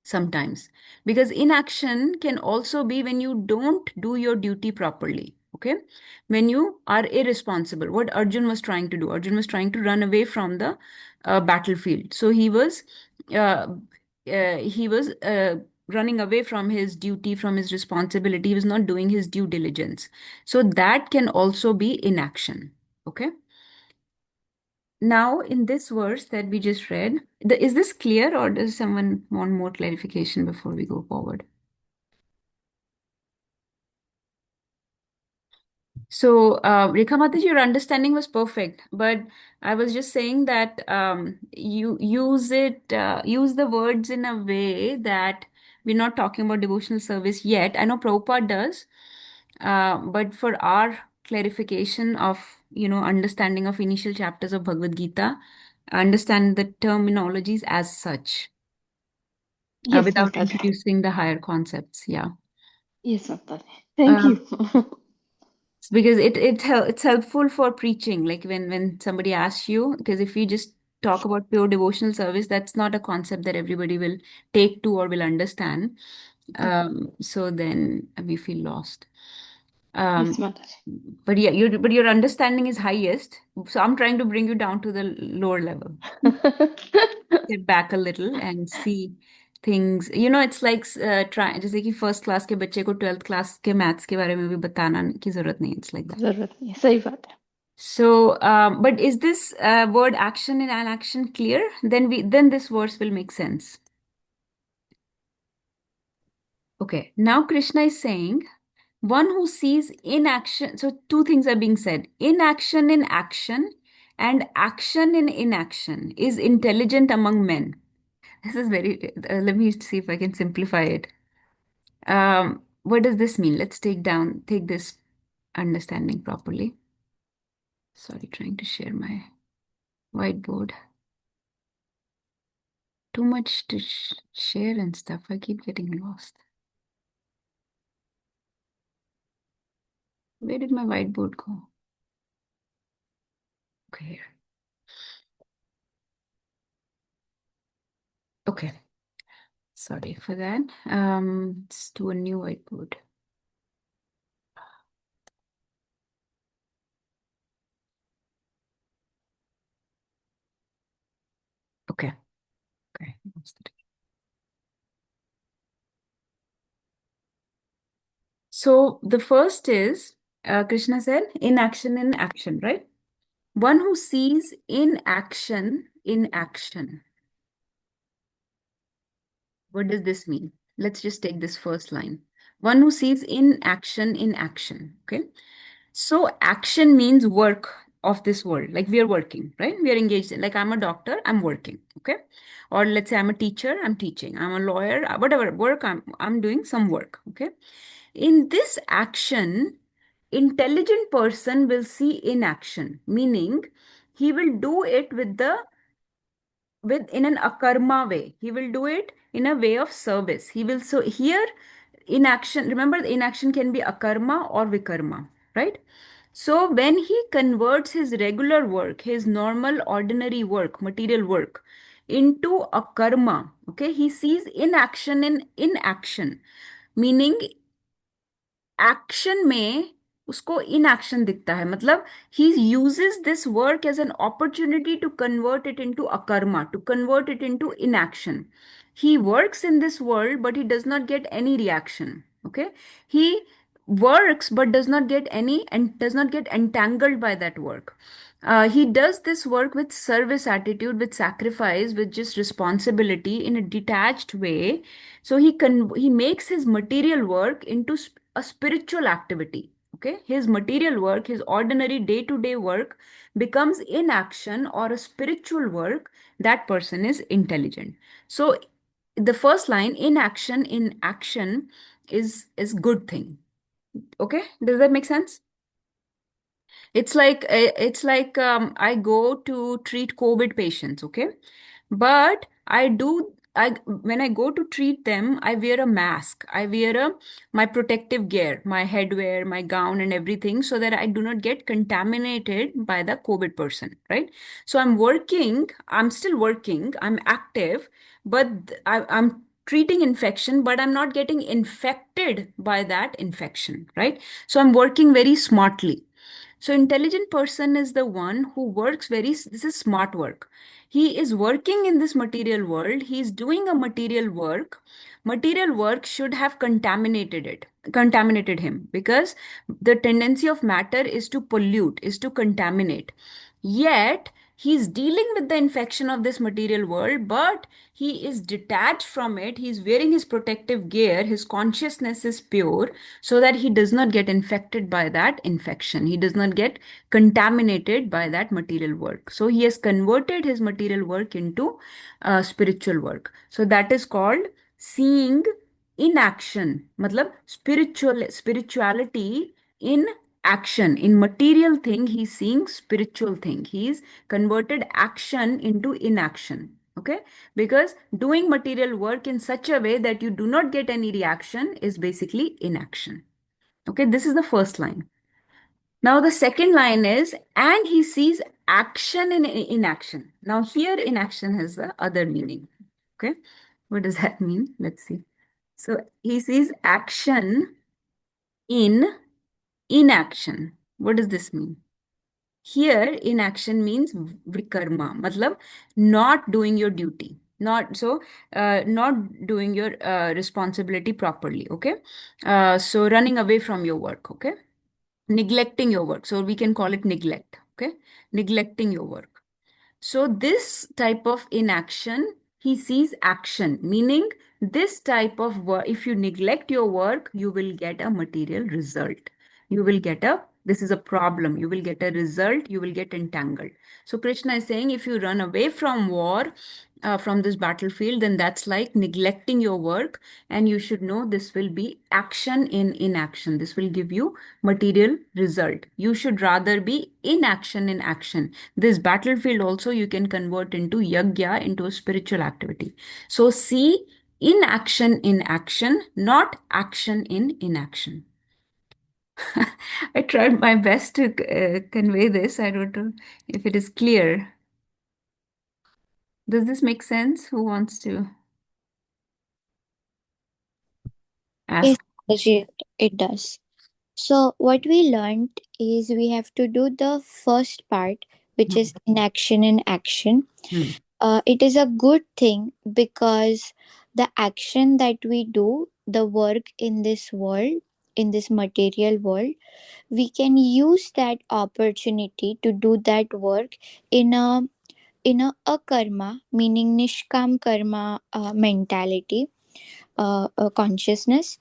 sometimes, because inaction can also be when you don't do your duty properly. Okay, when you are irresponsible. What Arjun was trying to do, Arjun was trying to run away from the battlefield. So uh, he was running away from his duty, from his responsibility. He was not doing his due diligence. So that can also be inaction. Okay. Now, in this verse that we just read, is this clear, or does someone want more clarification before we go forward? So, Rekha Mataji, your understanding was perfect, but I was just saying that you use the words in a way that we're not talking about devotional service yet. I know Prabhupada does, but for our clarification of, understanding of initial chapters of Bhagavad Gita, understand the terminologies as such, Yes, without Mataji. introducing the higher concepts. Yeah. Yes, Mataji. Thank Um, you. because it's helpful for preaching, like when somebody asks you, because if we just talk about pure devotional service, that's not a concept that everybody will take to or will understand. So then we feel lost. Yes, Um, Mataji. but yeah, your understanding is highest. So I'm trying to bring you down to the lower level. Sit back a little and see things. It's like try जैसे कि first class के बच्चे को 12th class के maths के बारे में भी बताना की जरूरत नहीं. It's like that. जरूरत नहीं है, सही बात है. So, but is this word action and inaction clear? Then this verse will make sense. Okay. Now Krishna is saying, one who sees inaction. So two things are being said: inaction in action and action in inaction is intelligent among men. This is very. Let me see if I can simplify it. What does this mean? Let's take this understanding properly. Sorry, trying to share my whiteboard. Too much to share and stuff. I keep getting lost. Where did my whiteboard go? Okay, here. Okay. Sorry for that. Let's do a new whiteboard. Okay. Okay. So the first is, Krishna said, inaction in action, right? One who sees inaction in action. What does this mean? Let's just take this first line. One who sees in action in action. Okay. So action means work of this world. Like we are working, right? We are engaged in, like I'm a doctor, I'm working. Okay. Or let's say I'm a teacher, I'm teaching. I'm a lawyer, whatever work I'm doing some work. Okay. In this action, intelligent person will see in action, meaning he will do it with in an akarma way. He will do it in a way of service. He will, so here inaction, remember inaction can be akarma or vikarma, right? So when he converts his regular work, his normal ordinary work, material work, into a karma, okay, he sees inaction in inaction, meaning action में उसको inaction दिखता है, मतलब he uses this work as an opportunity to convert it into akarma, to convert it into inaction. He works in this world but he does not get any reaction. Okay, he works but does not get any and does not get entangled by that work. He does this work with service attitude, with sacrifice, with just responsibility in a detached way. So he makes his material work into a spiritual activity. Okay, his material work, his ordinary day-to-day work becomes inaction or a spiritual work. That person is intelligent. So the first line, inaction in action, is good thing. Okay, does that make sense? It's like I go to treat COVID patients, okay? But I when I go to treat them, I wear a mask. I wear my protective gear, my headwear, my gown and everything so that I do not get contaminated by the COVID person, right? So I'm working, I'm still working, I'm active, but I'm treating infection, but I'm not getting infected by that infection, right? So I'm working very smartly. So intelligent person is the one who works this is smart work. He is working in this material world. He is doing a material work. Material work should have contaminated him, because the tendency of matter is to pollute, is to contaminate. Yet he's dealing with the infection of this material world, but he is detached from it. He's wearing his protective gear. His consciousness is pure so that he does not get infected by that infection. He does not get contaminated by that material work. So he has converted his material work into spiritual work. So that is called seeing in action. Matlab spirituality in action. In material thing, he's seeing spiritual thing. He's converted action into inaction. Okay, because doing material work in such a way that you do not get any reaction is basically inaction. Okay, this is the first line. Now the second line is, and he sees action in inaction. Now here inaction has the other meaning. Okay, what does that mean? Let's see. So he sees action in inaction. What does this mean? Here, inaction means vikarma, matlab not doing your duty, not doing your responsibility properly. Okay, so running away from your work. Okay, neglecting your work. So we can call it neglect. Okay, neglecting your work. So this type of inaction, he sees action, meaning this type of work, if you neglect your work, you will get a material result. You will get this is a problem. You will get a result. You will get entangled. So Krishna is saying, if you run away from war, from this battlefield, then that's like neglecting your work. And you should know this will be action in inaction. This will give you material result. You should rather be in action. This battlefield also you can convert into yagya, into a spiritual activity. So see in action, not action in inaction. I tried my best to convey this. I don't know if it is clear. Does this make sense? Who wants to Yes, ask? Mataji, it does. So, what we learned is we have to do the first part, which is inaction and action. Hmm. It is a good thing because the action that we do, the work in this world, in this material world, we can use that opportunity to do that work in a akarma, meaning nishkam karma mentality, consciousness.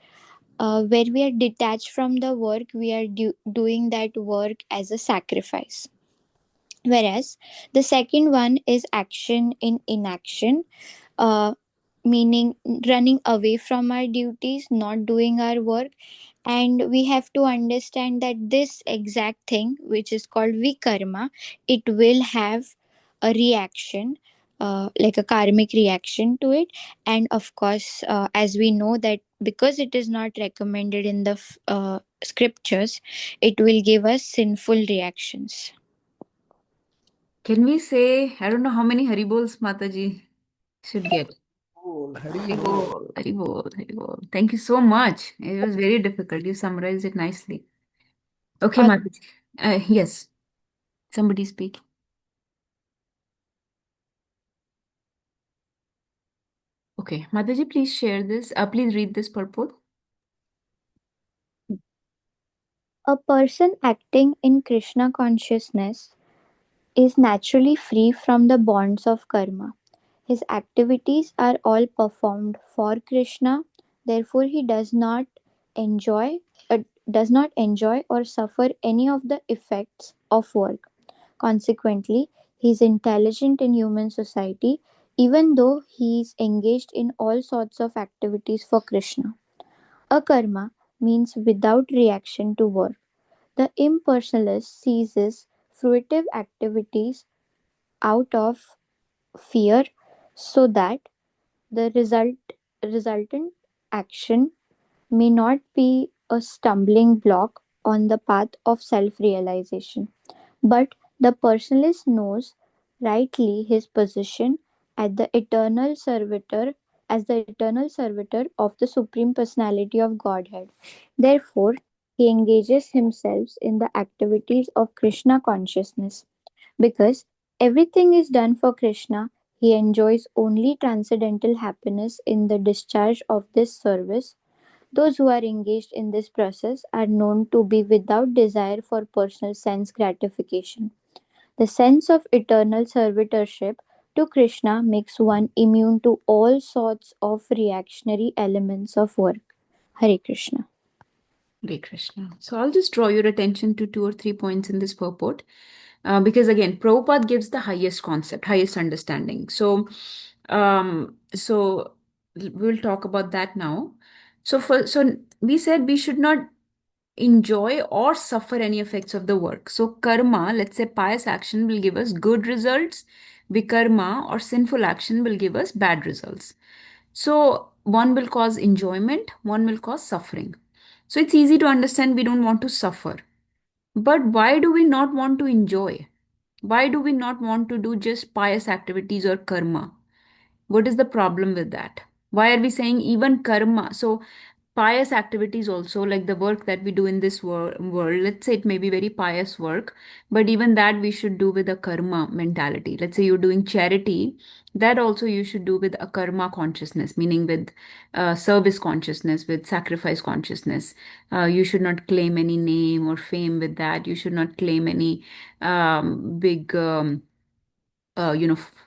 where we are detached from the work, we are doing that work as a sacrifice. Whereas the second one is action in inaction, uh, meaning running away from our duties, not doing our work. And we have to understand that this exact thing, which is called vikarma, it will have a reaction, like a karmic reaction to it. And of course, as we know that because it is not recommended in the scriptures, it will give us sinful reactions. Can we say, I don't know how many Haribols Mataji should get? Oh, Hari Bol. Haribol, Haribol, Haribol. Thank you so much. It was very difficult. You summarized it nicely. Okay, uh, Mataji. Yes, somebody speak. Okay, Mataji, please share this. Please read this purport. a person acting in Krishna consciousness is naturally free from the bonds of karma. His activities are all performed for Krishna, therefore he enjoy does not enjoy or suffer any of the effects of work. Consequently, he is intelligent in human society even though he is engaged in all sorts of activities for Krishna. Akarma means without reaction to work. The impersonalist ceases fruitive activities out of fear so that the resultant action may not be a stumbling block on the path of self realization. But the personalist knows rightly his position at the eternal servitor as the eternal servitor of the Supreme Personality of Godhead. Therefore, he engages himself in the activities of Krishna consciousness. Because everything is done for Krishna, he enjoys only transcendental happiness in the discharge of this service. Those who are engaged in this process are known to be without desire for personal sense gratification. The sense of eternal servitorship to Krishna makes one immune to all sorts of reactionary elements of work. Hare Krishna. Hare Krishna. So I'll just draw your attention to two or three points in this purport. Because again, Prabhupada gives the highest concept, highest understanding. So we'll talk about that now. So we said we should not enjoy or suffer any effects of the work. So karma, let's say pious action will give us good results. Vikarma or sinful action will give us bad results. So one will cause enjoyment, one will cause suffering. So it's easy to understand we don't want to suffer. But why do we not want to enjoy? Why do we not want to do just pious activities or karma? What is the problem with that? Why are we saying even karma? So pious activities also, like the work that we do in this world, let's say it may be very pious work, but even that we should do with a karma mentality. Let's say you're doing charity, that also you should do with a karma consciousness, meaning with service consciousness, with sacrifice consciousness. You should not claim any name or fame with that. You should not claim any big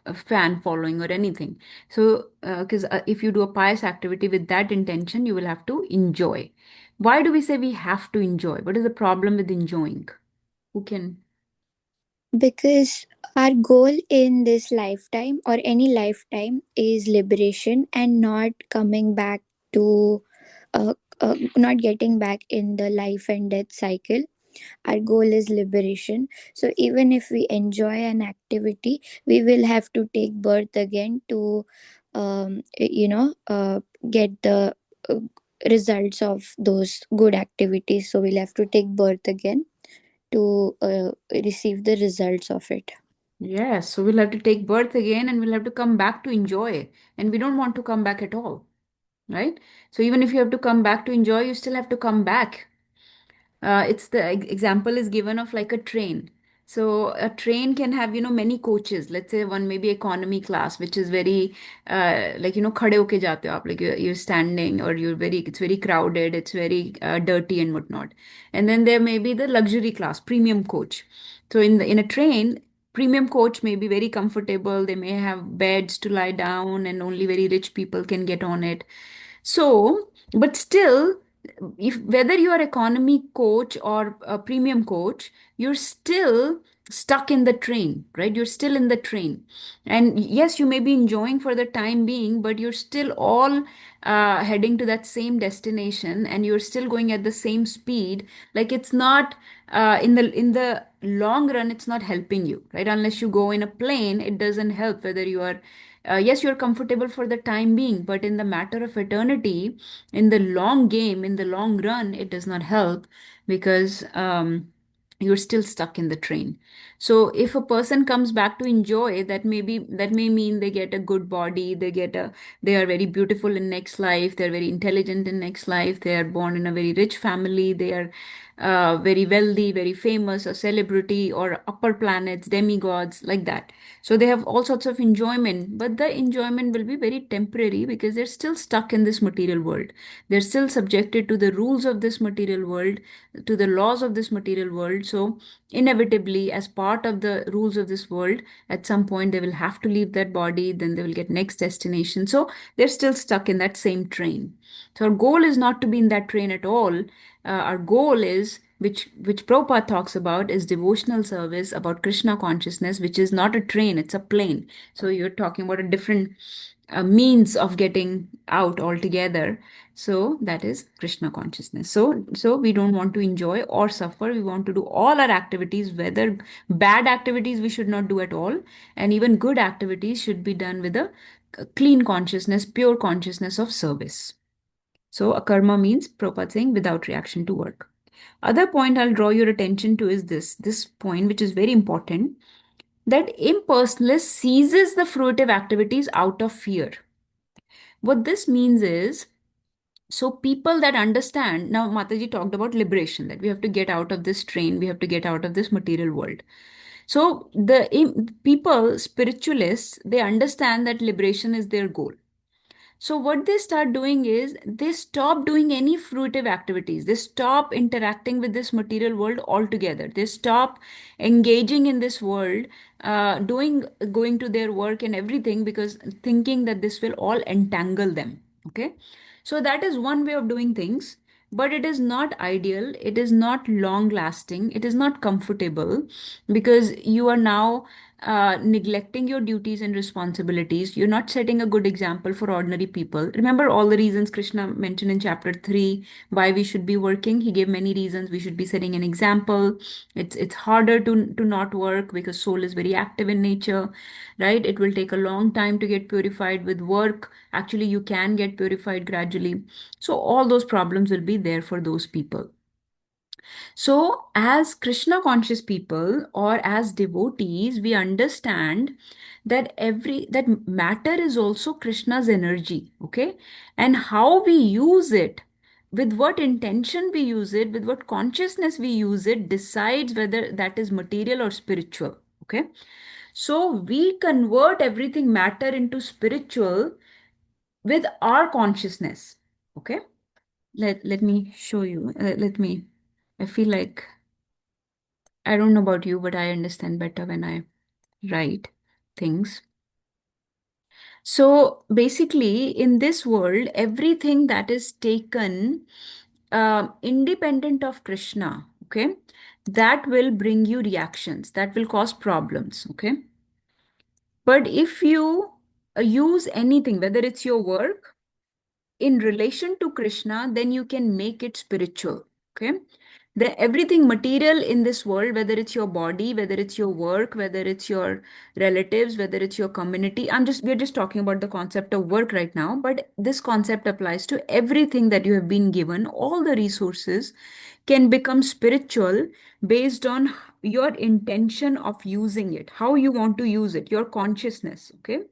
a fan following or anything. So because if you do a pious activity with that intention, you will have to enjoy. Why do we say we have to enjoy? What is the problem with enjoying? Who can? Because our goal in this lifetime or any lifetime is liberation and not coming back to, not getting back in the life and death cycle. Our goal is liberation. So even if we enjoy an activity, we will have to take birth again to, get the uh, results of those good activities. So we'll have to take birth again to receive the results of it. Yes, so we'll have to take birth again and we'll have to come back to enjoy. And we don't want to come back at all, right? So even if you have to come back to enjoy, you still have to come back. It's the example is given of like a train. So a train can have, many coaches. Let's say one maybe economy class, which is very like, khade hoke jate ho aap, like you're standing or it's very crowded, it's very dirty and whatnot. And then there may be the luxury class, premium coach. So in a train, premium coach may be very comfortable. They may have beds to lie down and only very rich people can get on it. So, but still, if whether you are economy coach or a premium coach, you're still stuck in the train, right? You're still in the train. And yes, you may be enjoying for the time being, but you're still all heading to that same destination, and you're still going at the same speed. Like it's not in the long run, it's not helping you, right? Unless you go in a plane, it doesn't help whether you are yes, you're comfortable for the time being, but in the matter of eternity, in the long game, in the long run, it does not help because you're still stuck in the train. So if a person comes back to enjoy, that may mean they get a good body, they are very beautiful in next life, they're very intelligent in next life, they are born in a very rich family, they are very wealthy, very famous, a celebrity, or upper planets, demigods, like that. So they have all sorts of enjoyment, but the enjoyment will be very temporary because they're still stuck in this material world. They're still subjected to the rules of this material world, to the laws of this material world. So inevitably, as part of the rules of this world, at some point they will have to leave that body, then they will get next destination. So they're still stuck in that same train. So our goal is not to be in that train at all. Our goal is, which Prabhupada talks about, is devotional service, about Krishna consciousness, which is not a train, it's a plane. So you're talking about a different means of getting out altogether. So that is Krishna consciousness. So we don't want to enjoy or suffer. We want to do all our activities, whether bad activities we should not do at all, and even good activities should be done with a clean consciousness, pure consciousness of service. So akarma means Prabhupada saying without reaction to work. Other point I'll draw your attention to is this point, which is very important, that impersonalist ceases the fruitive activities out of fear. What this means is, so people that understand, now Mataji talked about liberation, that we have to get out of this train, we have to get out of this material world. So people, spiritualists, they understand that liberation is their goal. So what they start doing is they stop doing any fruitive activities. They stop interacting with this material world altogether. They stop engaging in this world, going to their work and everything, because thinking that this will all entangle them. Okay. So that is one way of doing things, but it is not ideal. It is not long lasting. It is not comfortable, because you are now neglecting your duties and responsibilities. You're not setting a good example for ordinary people. Remember all the reasons Krishna mentioned in chapter 3 why we should be working. He gave many reasons. We should be setting an example. It's harder to not work because soul is very active in nature, right? It will take a long time to get purified with work. Actually, you can get purified gradually. So all those problems will be there for those people. So, as Krishna conscious people or as devotees, we understand that that matter is also Krishna's energy, okay? And how we use it, with what intention we use it, with what consciousness we use it, decides whether that is material or spiritual, okay? So we convert everything matter into spiritual with our consciousness, okay? Let me show you. I feel like, I don't know about you, but I understand better when I write things. So basically, in this world, everything that is taken independent of Krishna, okay, that will bring you reactions, that will cause problems, okay. But if you use anything, whether it's your work, in relation to Krishna, then you can make it spiritual, okay. Everything material in this world, whether it's your body, whether it's your work, whether it's your relatives, whether it's your community, we're just talking about the concept of work right now, but this concept applies to everything that you have been given. All the resources can become spiritual based on your intention of using it, how you want to use it, your consciousness, okay.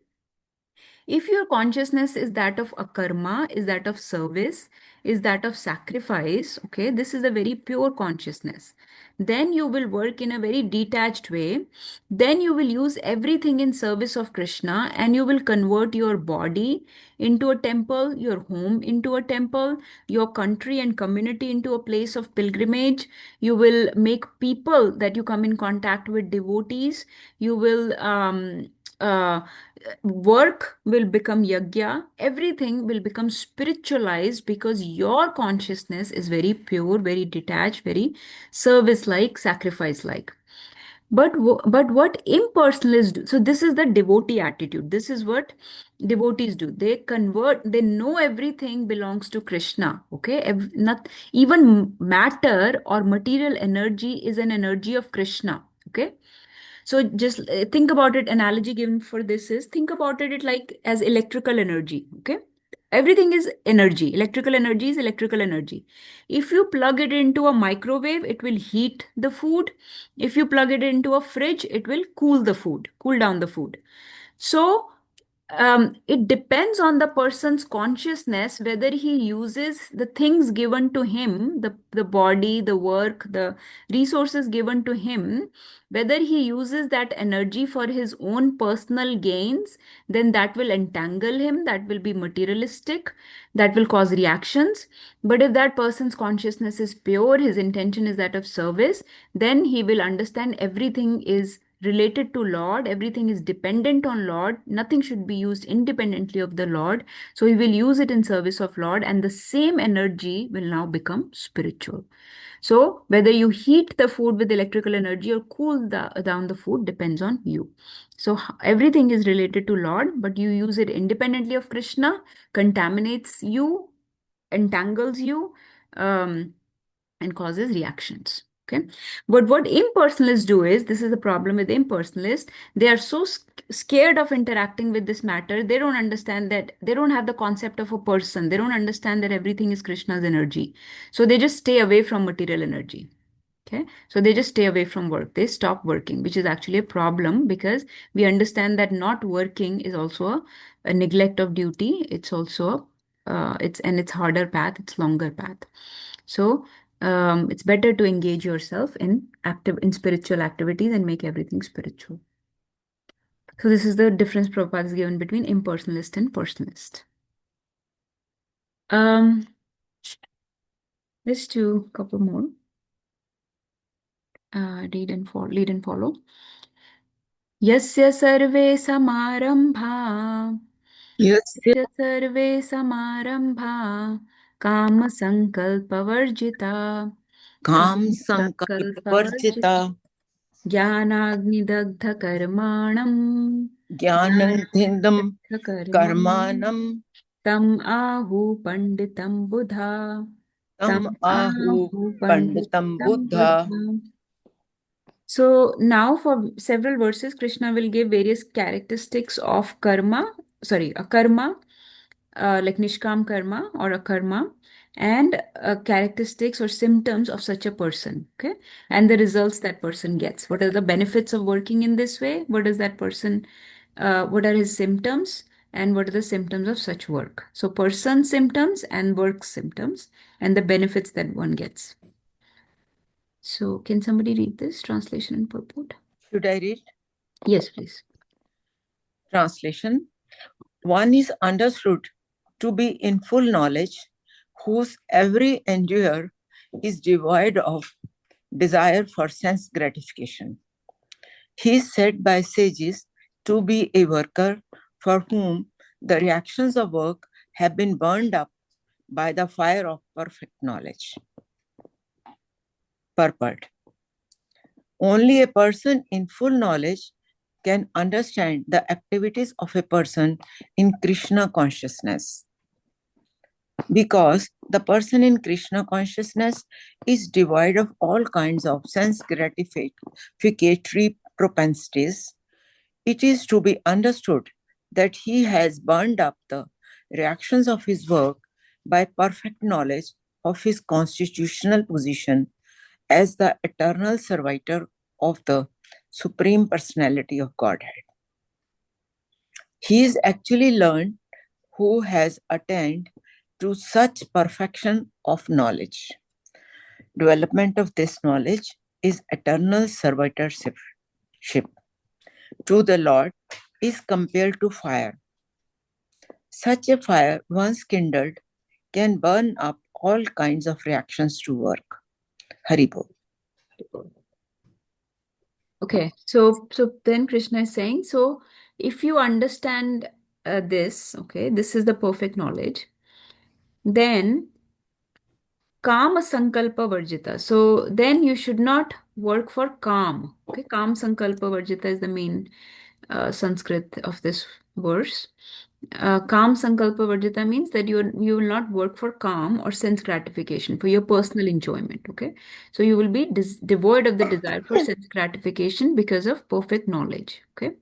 If your consciousness is that of a karma, is that of service, is that of sacrifice, okay, this is a very pure consciousness. Then you will work in a very detached way. Then you will use everything in service of Krishna, and you will convert your body into a temple, your home into a temple, your country and community into a place of pilgrimage. You will make people that you come in contact with devotees. You will work will become yagya, everything will become spiritualized because your consciousness is very pure, very detached, very service-like, sacrifice-like. But what impersonalists do, so this is the devotee attitude. This is what devotees do. They convert, they know everything belongs to Krishna. Okay, not even matter or material energy is an energy of Krishna. Okay, so just think about it. Analogy given for this is, think about it like as electrical energy. Okay, everything is energy. Electrical energy is electrical energy. If you plug it into a microwave, it will heat the food. If you plug it into a fridge, it will cool the food, cool down the food. So it depends on the person's consciousness whether he uses the things given to him, the body, the work, the resources given to him, whether he uses that energy for his own personal gains, then that will entangle him, that will be materialistic, that will cause reactions. But if that person's consciousness is pure, his intention is that of service, then he will understand everything is related to Lord, everything is dependent on Lord, nothing should be used independently of the Lord. So he will use it in service of Lord, and the same energy will now become spiritual. So whether you heat the food with electrical energy or cool down the food depends on you. So everything is related to Lord, but you use it independently of Krishna, contaminates you, entangles you, and causes reactions. Okay, but what impersonalists do is, this is the problem with impersonalists, they are so scared of interacting with this matter. They don't understand that, they don't have the concept of a person, they don't understand that everything is Krishna's energy, so they just stay away from material energy. Okay, so they just stay away from work, they stop working, which is actually a problem, because we understand that not working is also a neglect of duty. It's also it's harder path, it's longer path. So it's better to engage yourself in spiritual activities and make everything spiritual. So this is the difference Prabhupada is given between impersonalist and personalist. Let's do a couple more. Lead and follow. Yasya sarve samarambha. यस्य Yasya sarve samarambha. Kama sankalpa varjita. काम Kama संकल्प sankalpa वर्जिता varjita. ज्ञानाग्निदग्ध कर्माणम् ज्ञाननिधिन्दं ज्ञानाग्निदग्ध कर्माणम् कर्माणं तम आहु पंडितम बुधा तम तम आहु आहु पंडितं पंडितम बुद्धा. बुधा. So now for several verses, Krishna will give various characteristics of karma, a karma, like nishkam karma or a karma, and characteristics or symptoms of such a person, okay? And the results that person gets. What are the benefits of working in this way? What does that person, what are his symptoms? And what are the symptoms of such work? So person symptoms and work symptoms and the benefits that one gets. So can somebody read this translation and purport? Should I read? Yes, please. Translation. One is understood to be in full knowledge, whose every endeavor is devoid of desire for sense gratification. He is said by sages to be a worker for whom the reactions of work have been burned up by the fire of perfect knowledge. Purport. Only a person in full knowledge can understand the activities of a person in Krishna consciousness. Because the person in Krishna consciousness is devoid of all kinds of sense gratificatory propensities, it is to be understood that he has burned up the reactions of his work by perfect knowledge of his constitutional position as the eternal servitor of the Supreme Personality of Godhead. He is actually learned who has attained to such perfection of knowledge. Development of this knowledge is eternal servitorship. To the Lord is compared to fire. Such a fire, once kindled, can burn up all kinds of reactions to work. Haribol. Okay, so then Krishna is saying, so if you understand this, okay, this is the perfect knowledge, then Kama Sankalpa Varjita. So then you should not work for Kam. Okay, Kam Sankalpa Varjita is the main Sanskrit of this verse. Kam Sankalpa Varjita means that you will not work for calm or sense gratification, for your personal enjoyment. Okay, so you will be devoid of the desire for sense gratification because of perfect knowledge. Okay,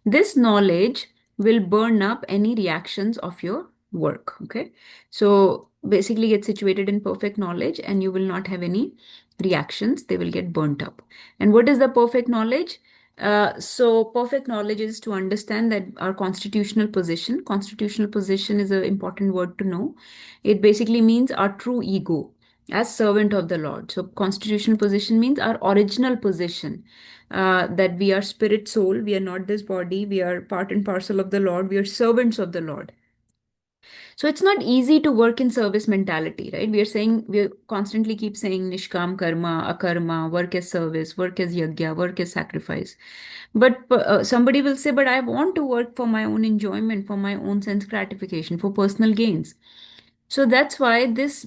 this knowledge will burn up any reactions of your work. Okay, so basically get situated in perfect knowledge and you will not have any reactions, they will get burnt up. And what is the perfect knowledge? So perfect knowledge is to understand that our constitutional position is an important word to know. It basically means our true ego as servant of the Lord. So constitutional position means our original position, that we are spirit soul, we are not this body, we are part and parcel of the Lord, we are servants of the Lord. So it's not easy to work in service mentality, right? We constantly keep saying nishkam karma, akarma, work as service, work as yajna, work as sacrifice. But somebody will say, but I want to work for my own enjoyment, for my own sense gratification, for personal gains. So that's why this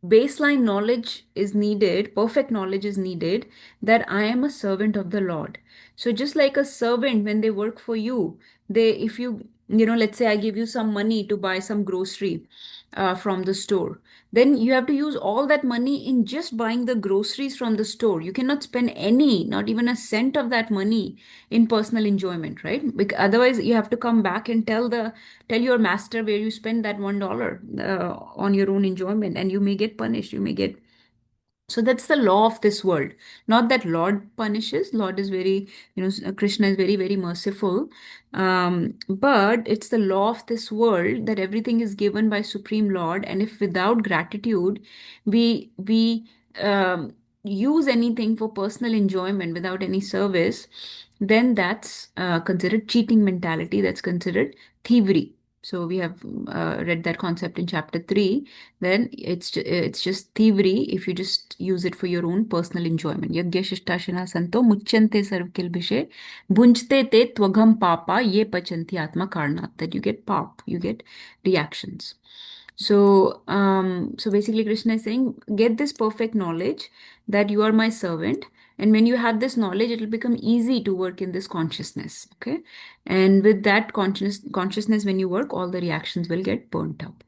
baseline knowledge is needed, perfect knowledge is needed, that I am a servant of the Lord. So just like a servant, when they work for you, if let's say I give you some money to buy some grocery from the store, then you have to use all that money in just buying the groceries from the store. You cannot spend any, not even a cent of that money in personal enjoyment, right? Because otherwise you have to come back and tell your master where you spend that $1 on your own enjoyment, and you may get punished, you may get. So that's the law of this world. Not that Lord punishes. Lord is very, Krishna is very, very merciful. But it's the law of this world that everything is given by Supreme Lord. And if without gratitude, we use anything for personal enjoyment without any service, then that's considered cheating mentality. That's considered thievery. So we have read that concept in chapter 3. Then it's just thievery if you just use it for your own personal enjoyment. Yagya Shistashana Santo Muchyante Sarvkilbhishe Bhunjte Te Tvagam Papa Ye Pachanti Atma Karnat. That you get pop, you get reactions. So basically Krishna is saying, get this perfect knowledge that you are my servant. And when you have this knowledge, it will become easy to work in this consciousness. Okay. And with that consciousness, when you work, all the reactions will get burnt up.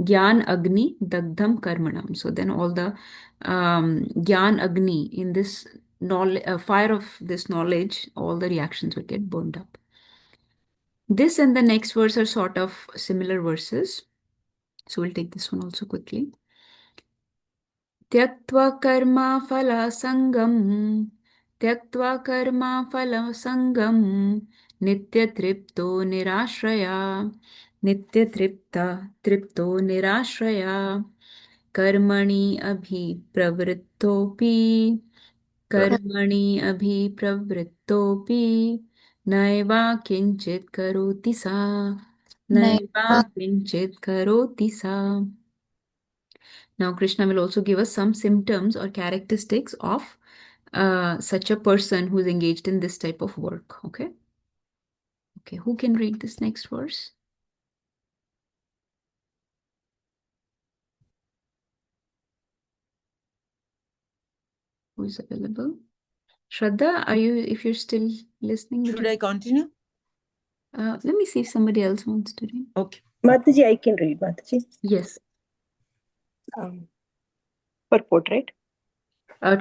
Gyan Agni Dagdham Karmanam. So then all the Gyan Agni in this knowledge, fire of this knowledge, all the reactions will get burned up. This and the next verse are sort of similar verses. So we'll take this one also quickly. Tyaktva karma phala sangam, Tyaktva karma phala sangam, Nitya tripto nirashraya, Nitya tripto nirashraya, Karmani abhi pravrittopi, Karmani abhi pravrittopi, Naiva kinchit karoti sa, Naiva kinchit karoti sa. Now, Krishna will also give us some symptoms or characteristics of such a person who is engaged in this type of work. Okay. Okay. Who can read this next verse? Who is available? Shraddha, if you're still listening? Should I continue? Let me see if somebody else wants to read. Okay. Mataji, I can read, Mataji. Yes. Purport, right?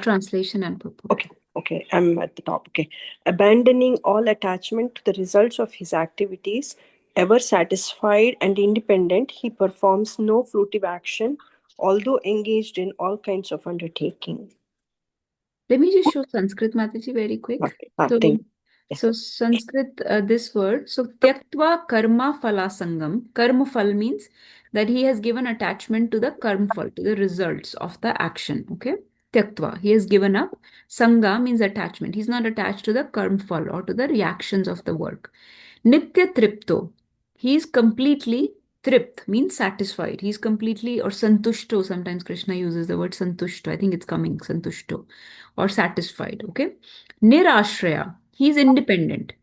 Translation and purport. Okay, I'm at the top. Okay. Abandoning all attachment to the results of his activities, ever satisfied and independent, he performs no fruitive action, although engaged in all kinds of undertaking. Let me just show Sanskrit, Mataji, very quick. Okay. So Sanskrit, this word, so tyaktva karma phala sangam. Karma phal means that he has given attachment to the karma phal, to the results of the action. Okay. Tyaktva, he has given up. Sangha means attachment. He's not attached to the karma phal or to the reactions of the work. Nitya tripto, he is completely tript, means satisfied. He's completely, or santushto, sometimes Krishna uses the word santushto. I think it's coming, santushto, or satisfied. Okay. Nirashraya, he is independent.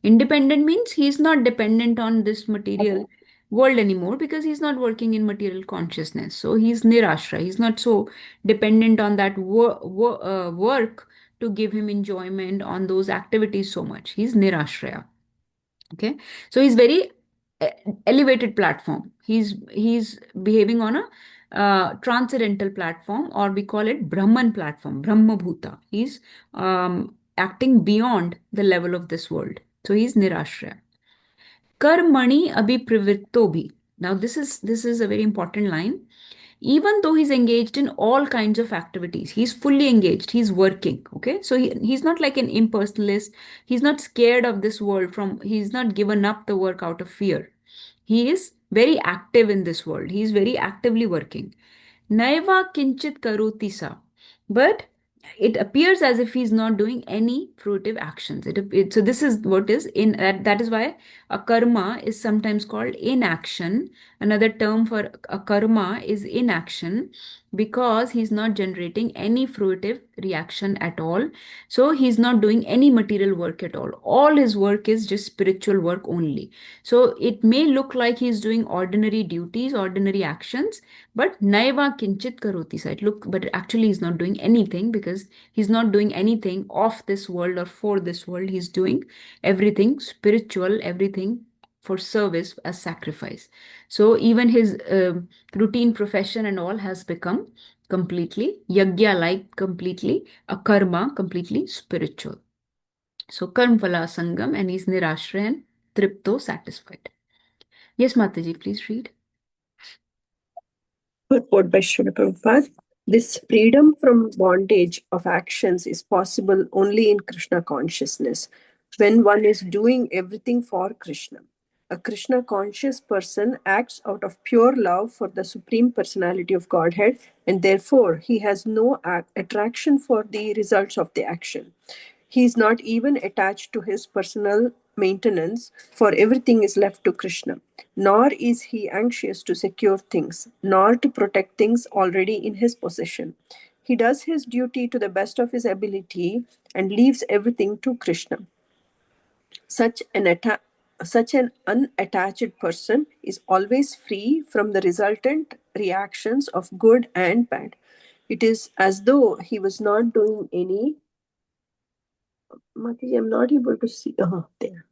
Independent means he's not dependent on this material world anymore because he's not working in material consciousness. So he's nirashra. He's not so dependent on that work to give him enjoyment on those activities so much. He's nirashraya. Okay, so he's very uh, elevated platform. He's behaving on a transcendental platform, or we call it Brahman platform, Brahma Bhuta. He's acting beyond the level of this world. So he's nirashraya. Karmani abhipravritto bhi. Now this is a very important line. Even though he's engaged in all kinds of activities, he's fully engaged, he's working. Okay, so he's not like an impersonalist. He's not scared of this world, from he's not given up the work out of fear. He is very active in this world, he's very actively working. Naiva kinchit karoti sa. But it appears as if he's not doing any fruitive actions. So this is what is in that is why a karma is sometimes called inaction. Another term for a karma is inaction, because he's not generating any fruitive reaction at all. So he's not doing any material work at all. All his work is just spiritual work only. So it may look like he's doing ordinary duties, ordinary actions, but naiva kinchit karoti sa. But actually he's not doing anything, because he's not doing anything of this world or for this world. He's doing everything spiritual, everything for service as sacrifice. So even his routine profession and all has become completely yagya like, completely a karma, completely spiritual. So karma phala sangam, and he's nirashra and tripto, satisfied. Yes, Mataji, please read. Purport by Srila Prabhupada. This freedom from bondage of actions is possible only in Krishna consciousness, when one is doing everything for Krishna. A Krishna conscious person acts out of pure love for the Supreme Personality of Godhead, and therefore he has no attraction for the results of the action. He is not even attached to his personal maintenance, for everything is left to Krishna. Nor is he anxious to secure things, nor to protect things already in his possession. He does his duty to the best of his ability and leaves everything to Krishna. Such an unattached person is always free from the resultant reactions of good and bad. It is as though he was not doing any. Mataji, I'm not able to see. There.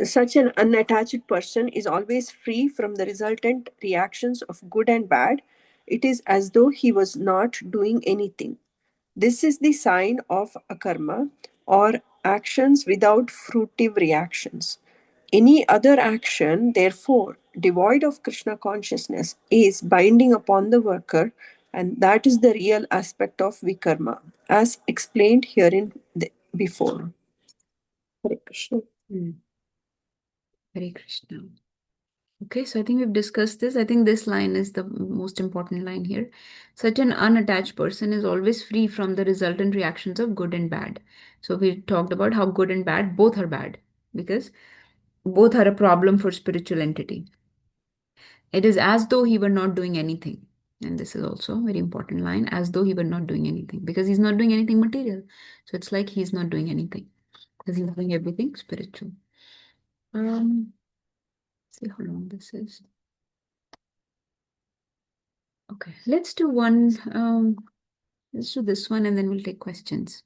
Such an unattached person is always free from the resultant reactions of good and bad. It is as though he was not doing anything. This is the sign of akarma, or actions without fruitive reactions. Any other action, therefore, devoid of Krishna consciousness, is binding upon the worker, and that is the real aspect of vikarma, as explained herein before. Hare Krishna. Hare Krishna. Okay, so I think we've discussed this. I think this line is the most important line here. Such an unattached person is always free from the resultant reactions of good and bad. So we talked about how good and bad both are bad, because both are a problem for spiritual entity. It is as though he were not doing anything. And this is also a very important line, as though he were not doing anything, because he's not doing anything material. So it's like he's not doing anything, because he's doing everything spiritual. See how long this is. Okay, let's do let's do this one and then we'll take questions.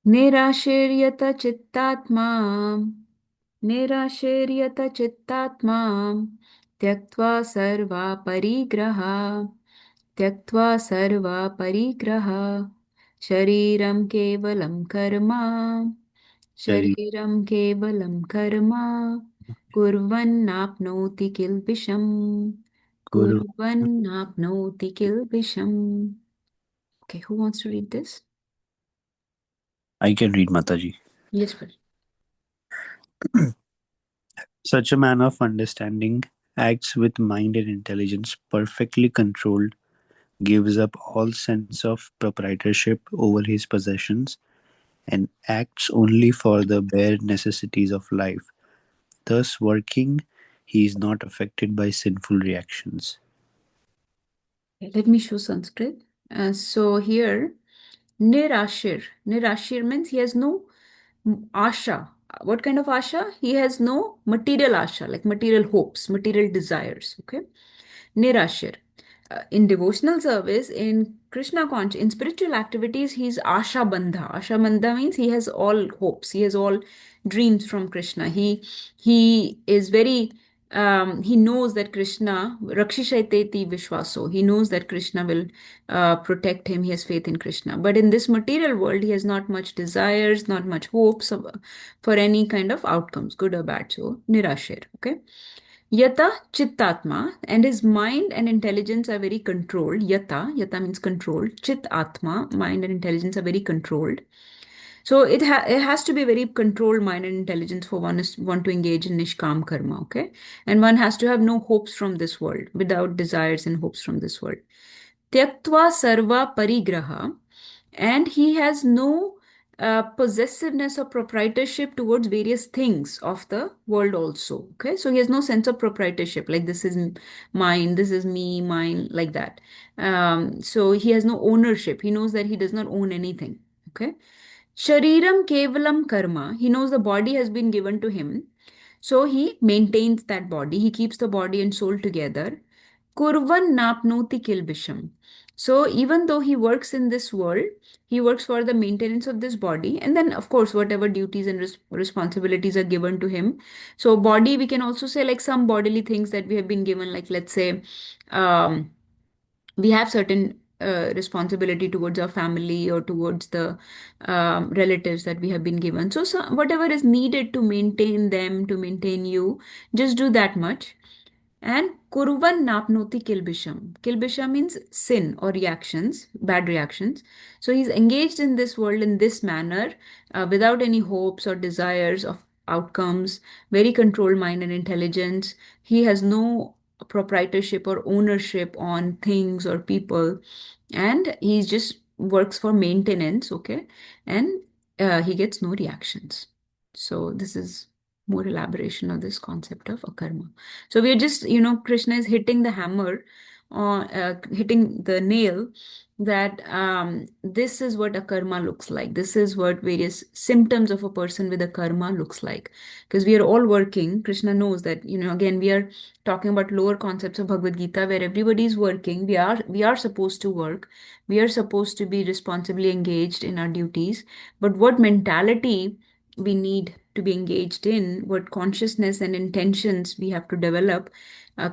Nirashiryata chittatma, Nirashiryata chittatma, Tyaktva sarva parigraha, Tyaktva sarva parigraha, Shariram kevalam karma, Shariram kevalam karma, Kurvannapnoti kilbisham. Kurvannapnoti kilbisham. Okay, who wants to read this? I can read, Mataji. Yes, please. Such a man of understanding acts with mind and intelligence perfectly controlled, gives up all sense of proprietorship over his possessions, and acts only for the bare necessities of life. Thus working, he is not affected by sinful reactions. Let me show Sanskrit. So here, Nirashir. Nirashir means he has no asha. What kind of asha? He has no material asha, like material hopes, material desires. Okay. Nirashir. In devotional service, in Krishna conscious, in spiritual activities, he's Asha Bandha. Asha Bandha means he has all hopes, he has all dreams from Krishna. He is very he knows that Krishna Rakshishaiteti Vishwaso. He knows that Krishna will protect him. He has faith in Krishna. But in this material world, he has not much desires, not much hopes for any kind of outcomes, good or bad. So Nirashir. Okay. Yata Chittatma, and his mind and intelligence are very controlled. Yata means controlled. Chit Atma, mind and intelligence are very controlled. So it has to be very controlled mind and intelligence for one to engage in nishkam karma, okay? And one has to have no hopes from this world, without desires and hopes from this world. Tyaktva sarva parigraha, and he has no possessiveness or proprietorship towards various things of the world also. Okay, so he has no sense of proprietorship, like this is mine, this is me, mine, like that. So he has no ownership. He knows that he does not own anything. Okay. Shariram kevalam karma. He knows the body has been given to him. So he maintains that body. He keeps the body and soul together. Kurvan napnoti kilbisham. So even though he works in this world, he works for the maintenance of this body. And then, of course, whatever duties and responsibilities are given to him. So body, we can also say like some bodily things that we have been given, like let's say, um, we have certain responsibility towards our family or towards the relatives that we have been given. So whatever is needed to maintain them, to maintain you, just do that much. And kurvan napnoti kilbisham. Kilbisham means sin or reactions, bad reactions. So he's engaged in this world in this manner, without any hopes or desires of outcomes, very controlled mind and intelligence. He has no proprietorship or ownership on things or people, and he just works for maintenance, okay? And he gets no reactions. So this is more elaboration of this concept of akarma. So we are just, Krishna is hitting the hammer on, hitting the nail that this is what a karma looks like. This is what various symptoms of a person with a karma looks like. Because we are all working. Krishna knows that, again, we are talking about lower concepts of Bhagavad Gita where everybody is working. We are supposed to work. We are supposed to be responsibly engaged in our duties. But what mentality we need to be engaged in, what consciousness and intentions we have to develop.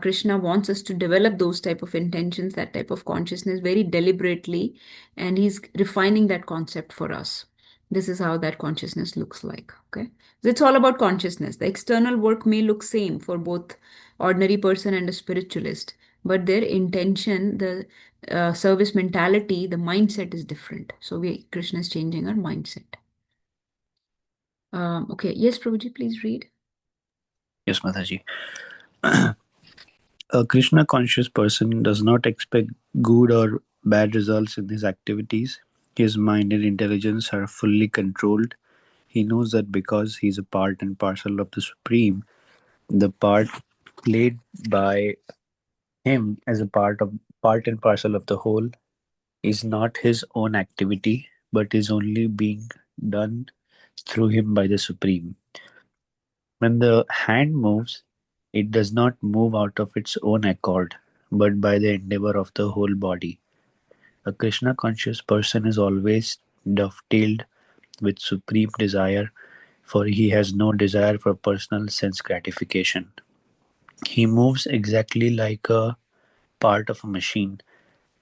Krishna wants us to develop those type of intentions, that type of consciousness very deliberately, and he's refining that concept for us. This is how that consciousness looks like. Okay, so it's all about consciousness. The external work may look same for both ordinary person and a spiritualist, but their intention, the service mentality, the mindset is different. So Krishna is changing our mindset. Okay, yes, Prabhuji, please read. Yes, Mataji. A Krishna conscious person does not expect good or bad results in his activities. His mind and intelligence are fully controlled. He knows that because he is a part and parcel of the Supreme, the part played by him as a part and parcel of the whole is not his own activity, but is only being done through him by the Supreme. When the hand moves, it does not move out of its own accord, but by the endeavor of the whole body. A Krishna conscious person is always dovetailed with supreme desire, for he has no desire for personal sense gratification. He moves exactly like a part of a machine.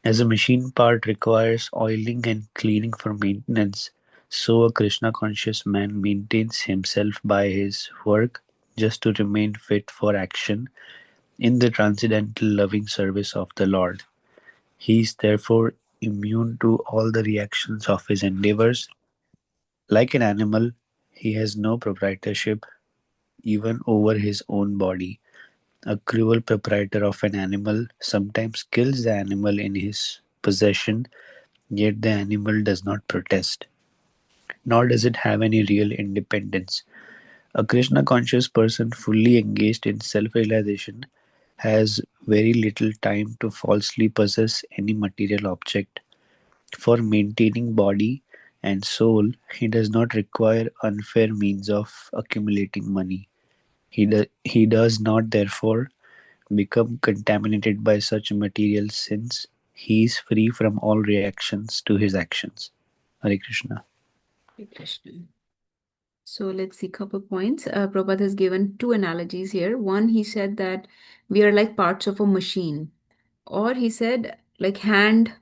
As a machine part requires oiling and cleaning for maintenance, so a Krishna conscious man maintains himself by his work just to remain fit for action in the transcendental loving service of the Lord. He is therefore immune to all the reactions of his endeavors. Like an animal, he has no proprietorship even over his own body. A cruel proprietor of an animal sometimes kills the animal in his possession, yet the animal does not protest, nor does it have any real independence. A Krishna conscious person fully engaged in self realization has very little time to falsely possess any material object. For maintaining body and soul, he does not require unfair means of accumulating money. He does not, therefore, become contaminated by such material sins. He is free from all reactions to his actions. Hare Krishna. Hare Krishna. So let's see, couple points. Prabhupada has given two analogies here. One, he said that we are like parts of a machine, or he said like hand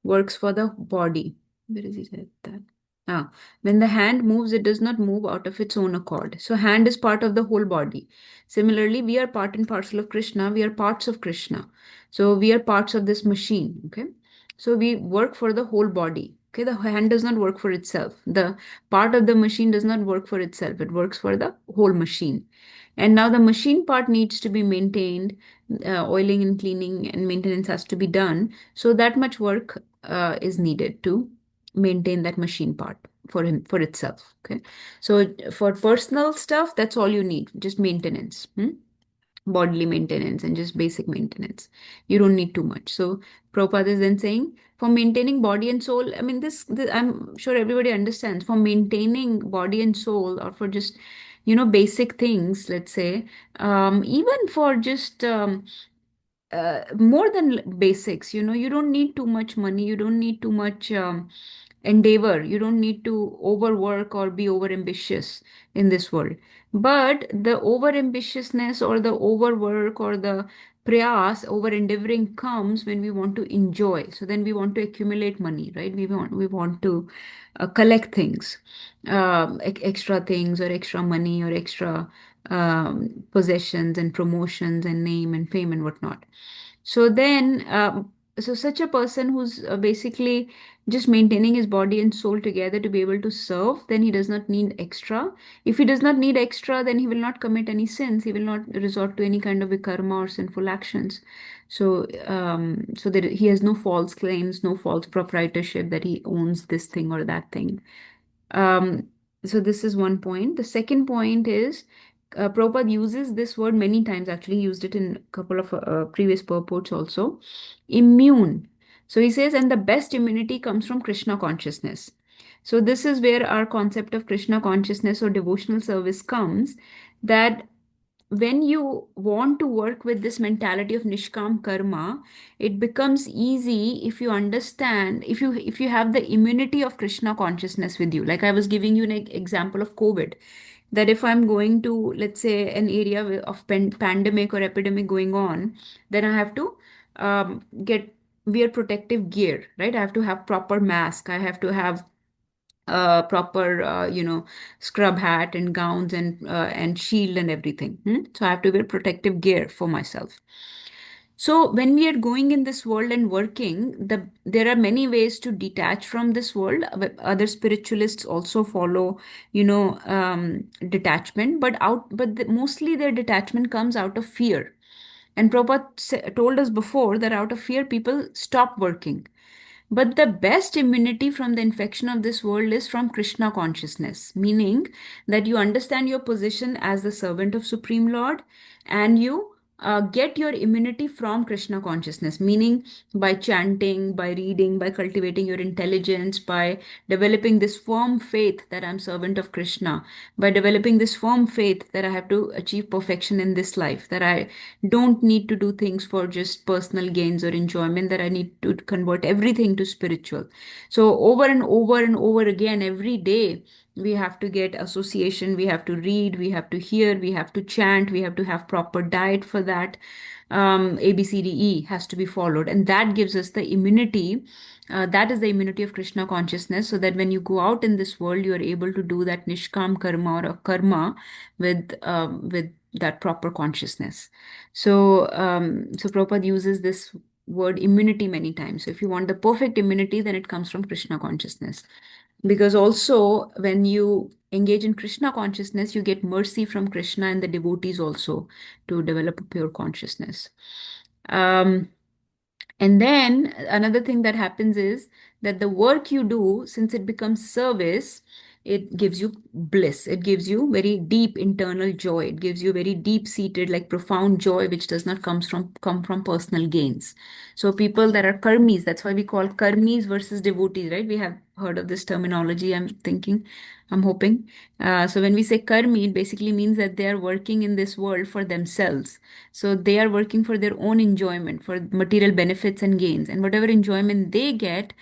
works for the body. Where is he said that? Ah, when the hand moves, it does not move out of its own accord. So hand is part of the whole body. Similarly, we are part and parcel of Krishna. We are parts of Krishna. So we are parts of this machine. Okay. So we work for the whole body. Okay. The hand does not work for itself. The part of the machine does not work for itself. It works for the whole machine. And now the machine part needs to be maintained. Oiling and cleaning and maintenance has to be done. So that much work is needed to maintain that machine part for itself. Okay. So for personal stuff, that's all you need, just maintenance. Bodily maintenance and just basic maintenance. You don't need too much. So Prabhupada is then saying for maintaining body and soul, I mean, this I'm sure everybody understands. For maintaining body and soul, or for just, basic things, let's say, even for just more than basics, you don't need too much money, you don't need too much endeavor, you don't need to overwork or be over ambitious in this world. But the over ambitiousness or the overwork or the prayas over endeavoring comes when we want to enjoy. So then we want to accumulate money, right? We want to collect things, extra things or extra money or extra possessions and promotions and name and fame and whatnot. So then, so such a person who's basically just maintaining his body and soul together to be able to serve, then he does not need extra. If he does not need extra, then he will not commit any sins. He will not resort to any kind of karma or sinful actions. So that he has no false claims, no false proprietorship that he owns this thing or that thing. Um, so this is one point. The second point is Prabhupada uses this word many times. Actually, he used it in a couple of previous purports also. Immune. So he says, and the best immunity comes from Krishna consciousness. So this is where our concept of Krishna consciousness or devotional service comes. That when you want to work with this mentality of nishkam karma, it becomes easy if you understand, if you have the immunity of Krishna consciousness with you. Like I was giving you an example of COVID, that if I'm going to, let's say, an area of pandemic or epidemic going on, then I have to get wear protective gear, right? I have to have proper mask, I have to have proper scrub hat and gowns and shield and everything. So I have to wear protective gear for myself. So when we are going in this world and working, there are many ways to detach from this world. Other spiritualists also follow, detachment, but mostly their detachment comes out of fear. And Prabhupada told us before that out of fear, people stop working. But the best immunity from the infection of this world is from Krishna consciousness, meaning that you understand your position as the servant of Supreme Lord, and you get your immunity from Krishna consciousness, meaning by chanting, by reading, by cultivating your intelligence, by developing this firm faith that I'm servant of Krishna, by developing this firm faith that I have to achieve perfection in this life, that I don't need to do things for just personal gains or enjoyment, that I need to convert everything to spiritual. So over and over and over again, every day, we have to get association, we have to read, we have to hear, we have to chant, we have to have proper diet for that. ABCDE has to be followed, and that gives us the immunity. That is the immunity of Krishna consciousness, so that when you go out in this world, you are able to do that nishkam karma or a karma with that proper consciousness. So Prabhupada uses this word immunity many times. So if you want the perfect immunity, then it comes from Krishna consciousness. Because also, when you engage in Krishna consciousness, you get mercy from Krishna and the devotees also to develop a pure consciousness. Um, and then another thing that happens is that the work you do, since it becomes service, it gives you bliss. It gives you very deep internal joy. It gives you very deep-seated, like profound joy, which does not come from personal gains. So people that are karmis, that's why we call karmis versus devotees, right? We have heard of this terminology, I'm hoping. So when we say karmi, it basically means that they are working in this world for themselves. So they are working for their own enjoyment, for material benefits and gains. And whatever enjoyment they get,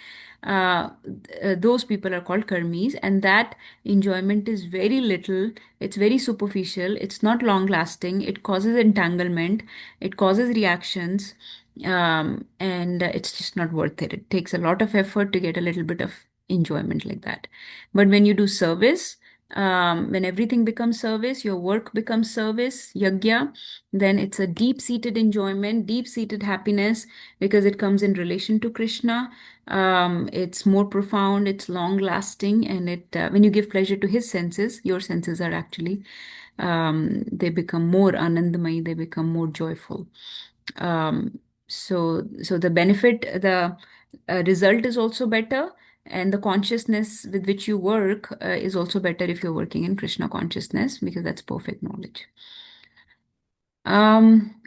those people are called karmis, and that enjoyment is very little, it's very superficial, it's not long lasting, it causes entanglement, it causes reactions, and it's just not worth it. It takes a lot of effort to get a little bit of enjoyment like that. But when you do service, when everything becomes service, your work becomes service, yagya, then it's a deep seated enjoyment, deep seated happiness, because it comes in relation to Krishna. It's more profound, it's long lasting, and when you give pleasure to his senses, your senses are actually, they become more anandamai, they become more joyful. So the benefit, the result is also better, and the consciousness with which you work is also better if you're working in Krishna consciousness, because that's perfect knowledge.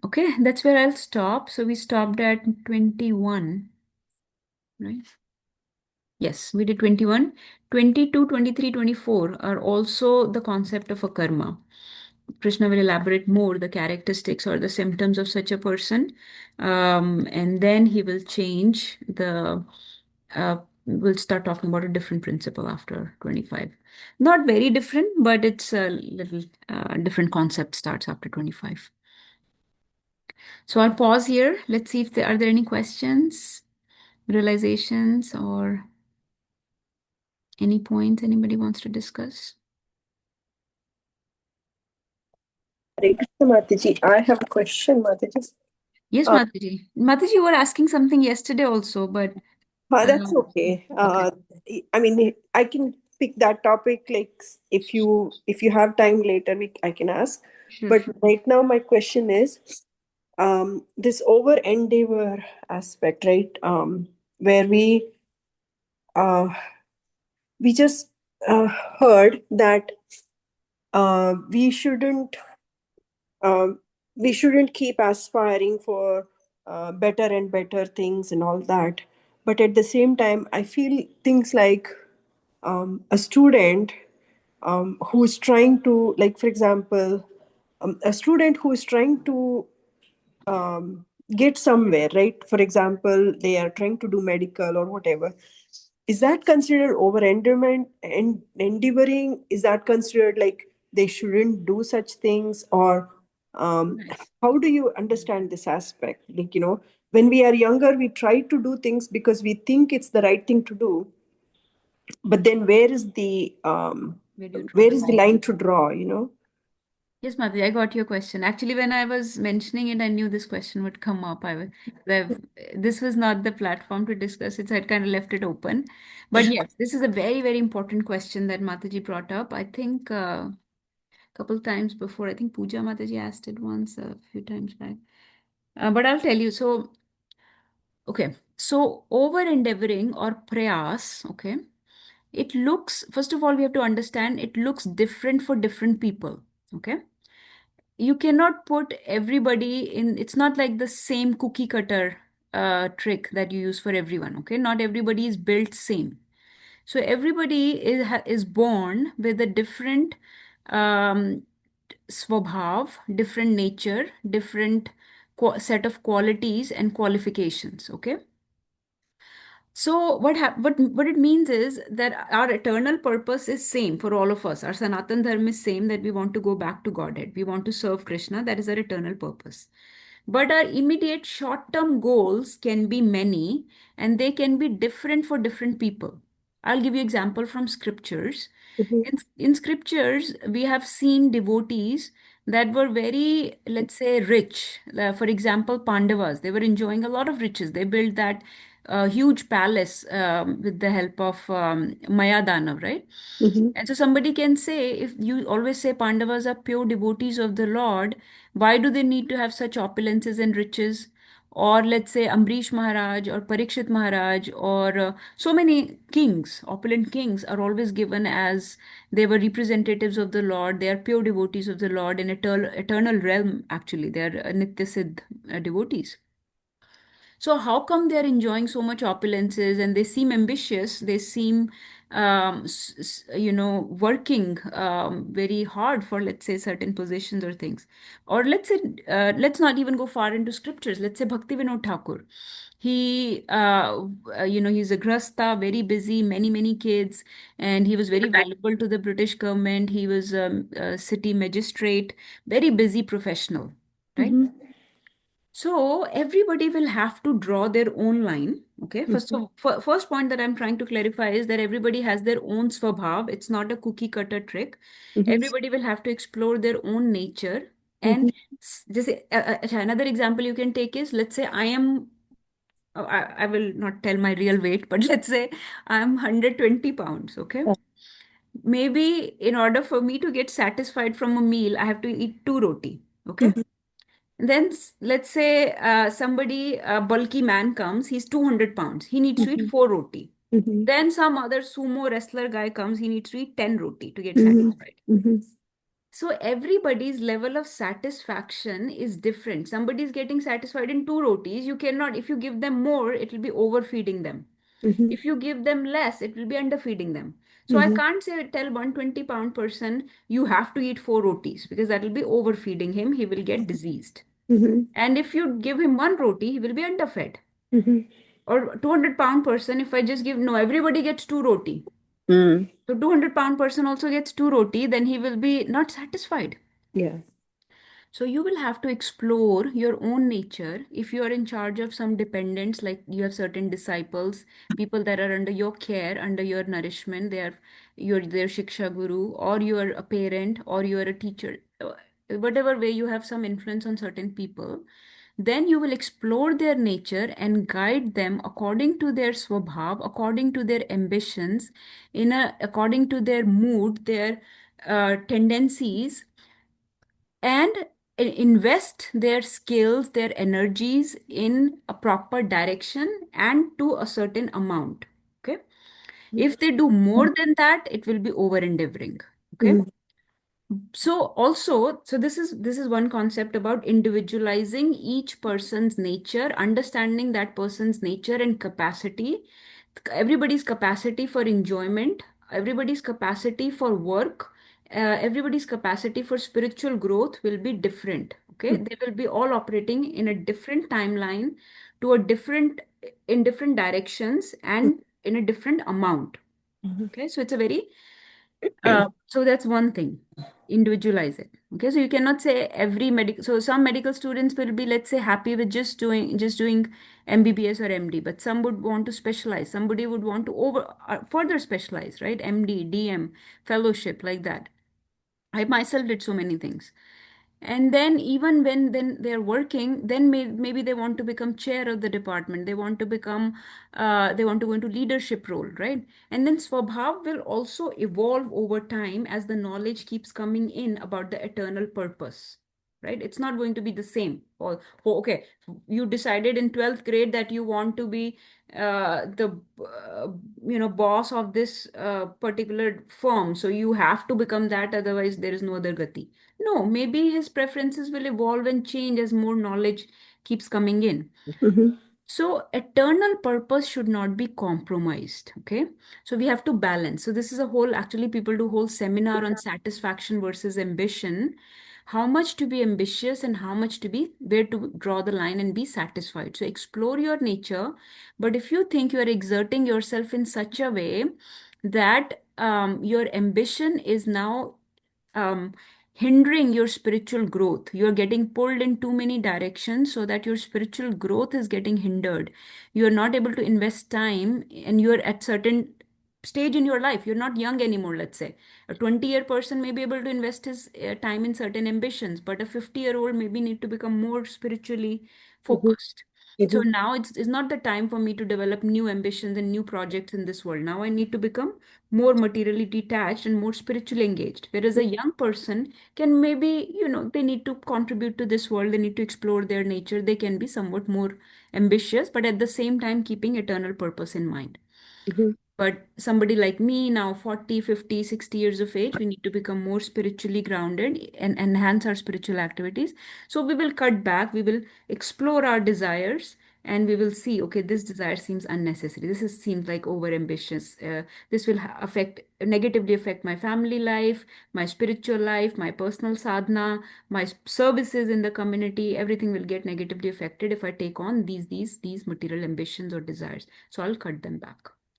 Okay, that's where I'll stop. So we stopped at 21, right? Yes, we did 21. 22, 23, 24 are also the concept of a karma. Krishna will elaborate more the characteristics or the symptoms of such a person. And then he will change we'll start talking about a different principle after 25. Not very different, but it's a little different concept starts after 25. So I'll pause here. Let's see if are there any questions, realizations, or any points anybody wants to discuss? Hare Krishna, Mataji. I have a question, Mataji. Yes, Mataji. Mataji, you were asking something yesterday also, but That's okay. okay. I mean, I can pick that topic like if you have time later, I can ask. Sure, But sure. right now, my question is this over endeavor aspect, right? Where uh, we just heard that uh, we shouldn't um, we shouldn't keep aspiring for better and better things and all that. But at the same time, I feel things like a student who is trying to, like, for example, a student who is trying to get somewhere, right? For example, they are trying to do medical or whatever. Is that considered over endearment and endeavoring? Is that considered like they shouldn't do such things? Or Right. how do you understand this aspect? Like, when we are younger, we try to do things because we think it's the right thing to do. But then Where do you draw where the is the line? line to draw? Yes, Madhuri, I got your question. Actually, when I was mentioning it, I knew this question would come up. This was not the platform to discuss it, so I kind of left it open. But yes, this is a very, very important question that Mataji brought up. I think a couple times before, I think Pooja Mataji asked it once a few times back. But I'll tell you. So, okay. So, over endeavoring or prayas, okay, it looks, first of all, we have to understand it looks different for different people. Okay. You cannot put everybody in, it's not like the same cookie cutter trick that you use for everyone. Okay. Not everybody is built same. So everybody is born with a different um, swabhav, different nature, different set of qualities and qualifications. Okay. So what it means is that our eternal purpose is same for all of us. Our Sanatan Dharma is same, that we want to go back to Godhead. We want to serve Krishna. That is our eternal purpose. But our immediate short-term goals can be many, and they can be different for different people. I'll give you example from scriptures. Mhm. In scriptures, we have seen devotees that were very, let's say, rich. For example, Pandavas, they were enjoying a lot of riches. They built that huge palace with the help of Maya Danav, right? Mhm. And so somebody can say, if you always say Pandavas are pure devotees of the Lord, why do they need to have such opulences and riches? or let's say Ambrish Maharaj or Parikshit Maharaj, or so many kings, opulent kings, are always given as they were representatives of the Lord. They are pure devotees of the Lord in eternal realm. Actually, they are Nitya Siddh devotees. So how come they're enjoying so much opulences and they seem ambitious? They seem, working very hard for, let's say, certain positions or things. Or let's say, let's not even go far into scriptures. Let's say Bhaktivinoda Thakur. He, he's a grasta, very busy, many kids, and he was very valuable to the British government. He was a city magistrate, very busy professional, right? Mhm. So everybody will have to draw their own line. Okay. First, Mhm. so first point that I'm trying to clarify is that everybody has their own swabhav. It's not a cookie cutter trick. Mhm. Everybody will have to explore their own nature. And Mhm. just another example you can take is, let's say I am, I will not tell my real weight, but let's say I'm 120 pounds. Okay. Maybe in order for me to get satisfied from a meal, I have to eat two roti. Okay. Mhm. Then let's say somebody, a bulky man comes, he's 200 pounds. He needs to eat Mhm. four roti. Mhm. Then some other sumo wrestler guy comes, he needs to eat 10 roti to get Mhm. satisfied. Mhm. So everybody's level of satisfaction is different. Somebody is getting satisfied in two rotis. You cannot, if you give them more, it will be overfeeding them. Mhm. If you give them less, it will be underfeeding them. So I Mhm. can't say tell 120-pound person you have to eat four rotis because that will be overfeeding him. He will get diseased. Mhm. And if you give him one roti, he will be underfed. Mhm. Or 200-pound person, if I just give, no, everybody gets two roti. Mm. So 200-pound person also gets two roti, then he will be not satisfied. Yeah. So you will have to explore your own nature. If you are in charge of some dependents, like you have certain disciples, people that are under your care, under your nourishment, you're their shiksha guru, or you are a parent, or you are a teacher. Whatever way you have some influence on certain people, then you will explore their nature and guide them according to their swabhav, according to their ambitions, according to their mood, their tendencies, and invest their skills, their energies in a proper direction and to a certain amount. Okay. If they do more than that, it will be over endeavoring. Okay. Mhm. So also, so this is one concept about individualizing each person's nature, understanding that person's nature and capacity, everybody's capacity for enjoyment, everybody's capacity for work, everybody's capacity for spiritual growth will be different. Okay, they will be all operating in a different timeline, to a different, in different directions, and in a different amount. Mhm. Okay, so it's a very so that's one thing. Individualize it. Okay, so you cannot say every medical. So some medical students will be, let's say, happy with just doing MBBS or MD, but some would want to specialize. Somebody would want to further specialize, right? MD, DM, fellowship, like that. I myself did so many things. And then even when then they're working, then maybe they want to become chair of the department. They want to become, they want to go into leadership role, right? And then Swabhav will also evolve over time as the knowledge keeps coming in about the eternal purpose, right? It's not going to be the same. Okay, you decided in 12th grade that you want to be the boss of this particular firm, so you have to become that, otherwise there is no other gati. No, maybe his preferences will evolve and change as more knowledge keeps coming in. Mhm. So, eternal purpose should not be compromised. Okay. So, we have to balance. So, this is a whole, actually, people do whole seminar on satisfaction versus ambition. How much to be ambitious and how much to be, where to draw the line and be satisfied. So, explore your nature. But if you think you are exerting yourself in such a way that your ambition is now um, hindering your spiritual growth. You're getting pulled in too many directions so that your spiritual growth is getting hindered. You're not able to invest time, and you're at certain stage in your life. You're not young anymore, let's say. A 20-year person may be able to invest his time in certain ambitions, but a 50-year-old maybe need to become more spiritually Mhm. focused. So Mhm. now it's not the time for me to develop new ambitions and new projects in this world. Now I need to become more materially detached and more spiritually engaged. Whereas a young person can maybe, they need to contribute to this world, they need to explore their nature, they can be somewhat more ambitious, but at the same time keeping eternal purpose in mind. Mhm. But somebody like me now, 40, 50, 60 years of age, we need to become more spiritually grounded and enhance our spiritual activities. So we will cut back, we will explore our desires, and we will see, okay, this desire seems unnecessary. Seems like over ambitious. This will negatively affect my family life, my spiritual life, my personal sadhana, my services in the community. Everything will get negatively affected if I take on these material ambitions or desires. So I'll cut them back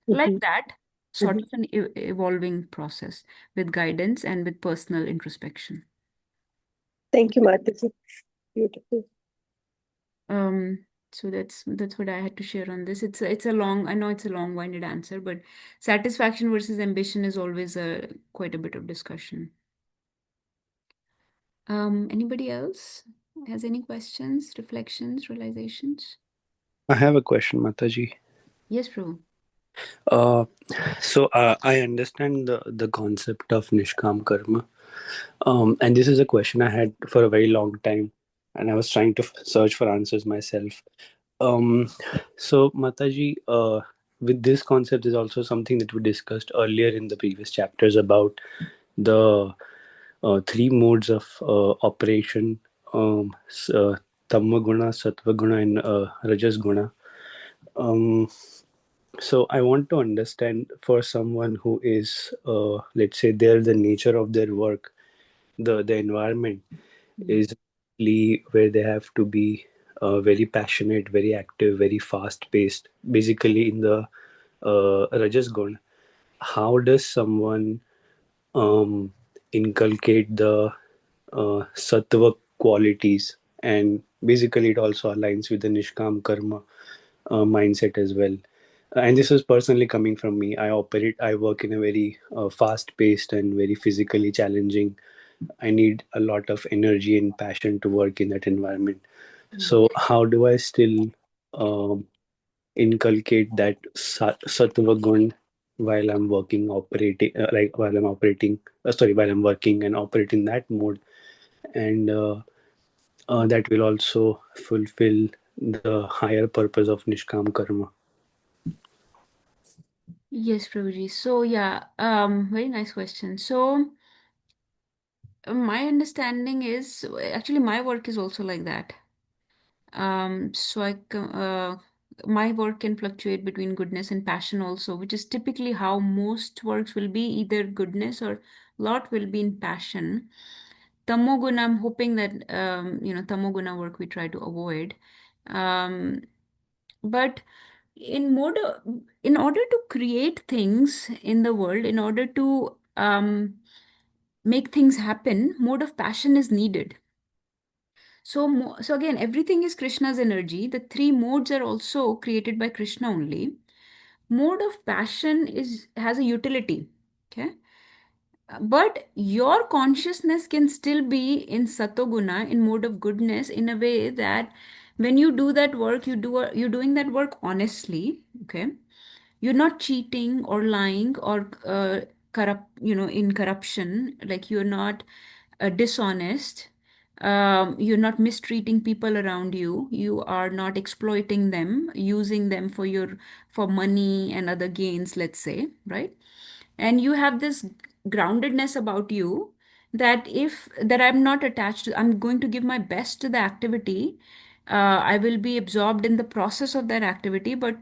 like Mhm. that, sort Mhm. of an evolving process with guidance and with personal introspection. Thank you, Mataji. Beautiful. Um, so that's what I had to share on this. It's a long, I know it's a long-winded answer, but satisfaction versus ambition is always a quite a bit of discussion. Anybody else has any questions, reflections, realizations? I have a question, Mataji. Yes, Prabhu. Uh, I understand the concept of Nishkam Karma. And this is a question I had for a very long time, and I was trying to search for answers myself. Um, so Mataji, with this concept is also something that we discussed earlier in the previous chapters about the three modes of operation: Tamma Guna, Sattva Guna, and Rajas Guna. Um, so I want to understand for someone who is, let's say, they're the nature of their work, the environment is really where they have to be very passionate, very active, very fast paced, basically in the Rajas Gun. How does someone um, inculcate the sattva qualities? And basically, it also aligns with the Nishkam Karma mindset as well. And this is personally coming from me. I work in a very fast paced and very physically challenging. I need a lot of energy and passion to work in that environment. So how do I still um, inculcate that sattva gun while I'm working, operating, like while I'm operating, while I'm working and operating that mode, and that will also fulfill the higher purpose of Nishkam Karma. Yes, Prabhuji. So yeah, very nice question. So my understanding is actually my work is also like that. So my work can fluctuate between goodness and passion also, which is typically how most works will be, either goodness or lot will be in passion. Tamoguna, I'm hoping that tamoguna work we try to avoid. Um, but in order to create things in the world, in order to make things happen, mode of passion is needed. So again, everything is Krishna's energy. The three modes are also created by Krishna only. Mode of passion has a utility. Okay. But your consciousness can still be in satoguna, in mode of goodness, in a way that when you do that work, you're doing that work honestly. Okay, you're not cheating or lying or in corruption. Like you're not dishonest. You're not mistreating people around you. You are not exploiting them, using them for money and other gains. Let's say, right? And you have this groundedness about you that I'm not attached to. I'm going to give my best to the activity. I will be absorbed in the process of that activity, but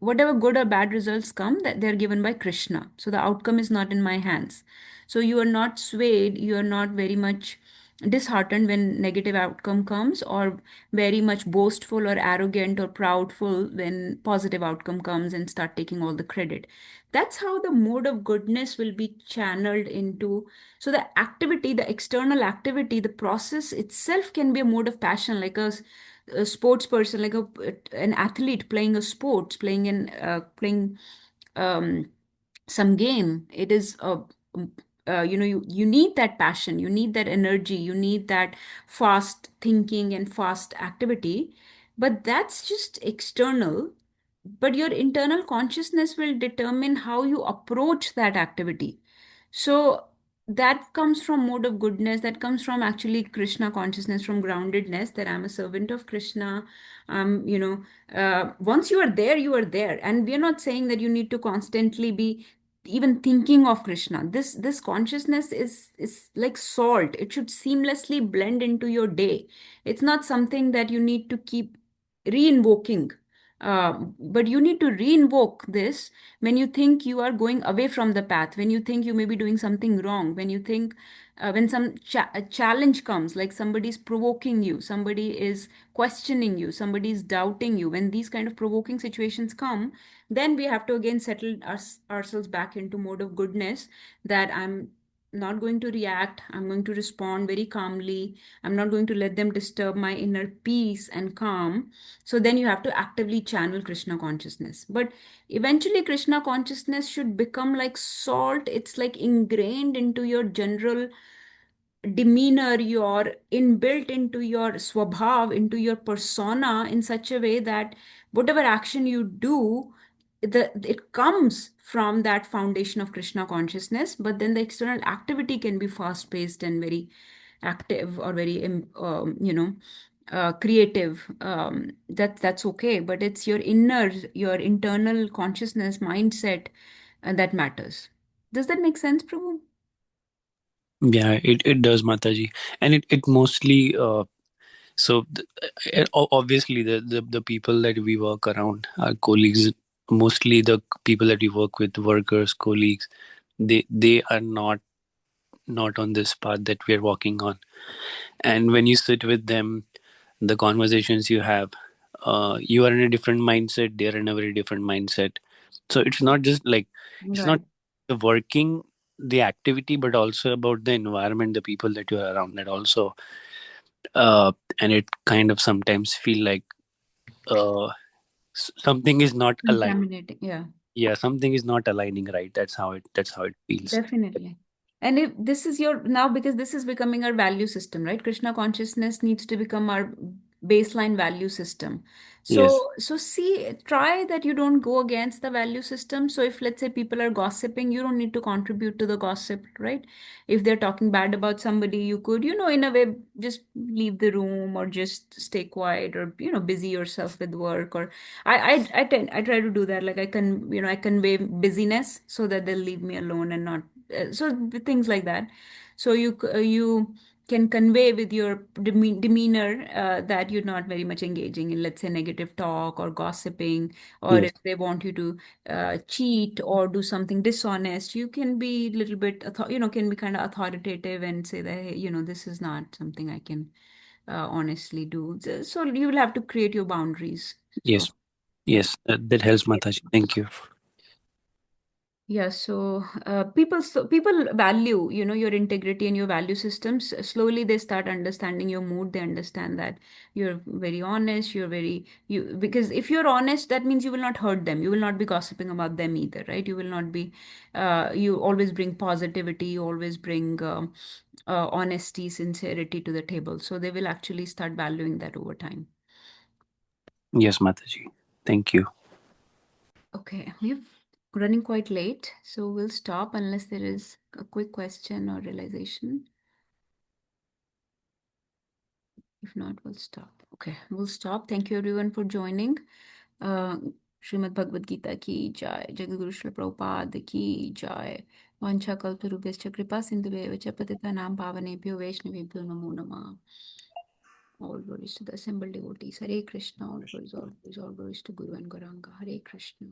whatever good or bad results come, that they're given by Krishna, so the outcome is not in my hands. So you are not swayed, you are not very much disheartened when negative outcome comes, or very much boastful or arrogant or proudful when positive outcome comes and start taking all the credit. That's how the mode of goodness will be channeled into. So the activity, the external activity, the process itself can be a mode of passion, like a sports person, like an athlete playing a sports, playing um, some game. It is you need that passion, you need that energy, you need that fast thinking and fast activity. But that's just external. But your internal consciousness will determine how you approach that activity. So that comes from mode of goodness, that comes from actually Krishna consciousness, from groundedness, that I'm a servant of Krishna. Once you are there, you are there. And we are not saying that you need to constantly be even thinking of Krishna. This consciousness is like salt. It should seamlessly blend into your day. It's not something that you need to keep re-invoking. But you need to re-invoke this when you think you are going away from the path, when you think you may be doing something wrong, when you think when some a challenge comes, like somebody is provoking you, somebody is questioning you, somebody is doubting you. When these kind of provoking situations come, then we have to again settle ourselves back into mode of goodness, that I'm not going to react, I'm going to respond very calmly, I'm not going to let them disturb my inner peace and calm. So then you have to actively channel Krishna consciousness. But eventually, Krishna consciousness should become like salt. It's like ingrained into your general demeanor, your inbuilt into your swabhav, into your persona, in such a way that whatever action you do, it comes from that foundation of Krishna consciousness. But then the external activity can be fast paced and very active, or very creative. That's okay, but it's your inner, your internal consciousness mindset that matters. Does that make sense, Prabhu? Yeah, it does, Mataji. And it mostly so obviously the people that we work around, our colleagues, mostly the people that we work with, workers, colleagues, they are not on this path that we are walking on. And when you sit with them, the conversations you have, you are in a different mindset, they're in a very different mindset. So it's not just like, it's not Right. the working, the activity, but also about the environment, the people that you are around, that also uh, and it kind of sometimes feel like uh, something is not aligned. Contaminating, yeah. Yeah, something is not aligning, right? That's how it feels. Definitely. And if this is your now, because this is becoming our value system, right? Krishna consciousness needs to become our baseline value system. Yes. So see, try that you don't go against the value system. So if let's say people are gossiping, you don't need to contribute to the gossip, right? If they're talking bad about somebody, you could, in a way, just leave the room, or just stay quiet, or busy yourself with work. Or I try to do that. Like I convey busyness so that they'll leave me alone and not so things like that. So you can convey with your demeanor that you're not very much engaging in, let's say, negative talk or gossiping. Or Yes. if they want you to cheat or do something dishonest, you can be a little bit can be kind of authoritative and say that, hey, this is not something I can honestly do. So you will have to create your boundaries. So Yes. Yes. That helps, Mataji. Thank you. yeah, so people value, your integrity and your value systems. Slowly, they start understanding your mood. They understand that you're very honest. You're very you because if you're honest, that means you will not hurt them. You will not be gossiping about them either, right? You will not be. You always bring positivity. You always bring honesty, sincerity to the table. So they will actually start valuing that over time. Yes, Mataji. Thank you. Okay, we're running quite late, so we'll stop unless there is a quick question or realization. If not, we'll stop. Okay, we'll stop. Thank you everyone for joining. Uh, Srimad Bhagavad Gita ki jai, Jagaguru Srila Prabhupada ki jai. Vancha kalparubhyascha kripa sindhubheva cha patitanam pavanebhyo vaishnavebhyo namo namah. All glories to the assembled devotees. Hare Krishna. All glories, all glories, all glories to Guru and Gauranga. Hare Krishna.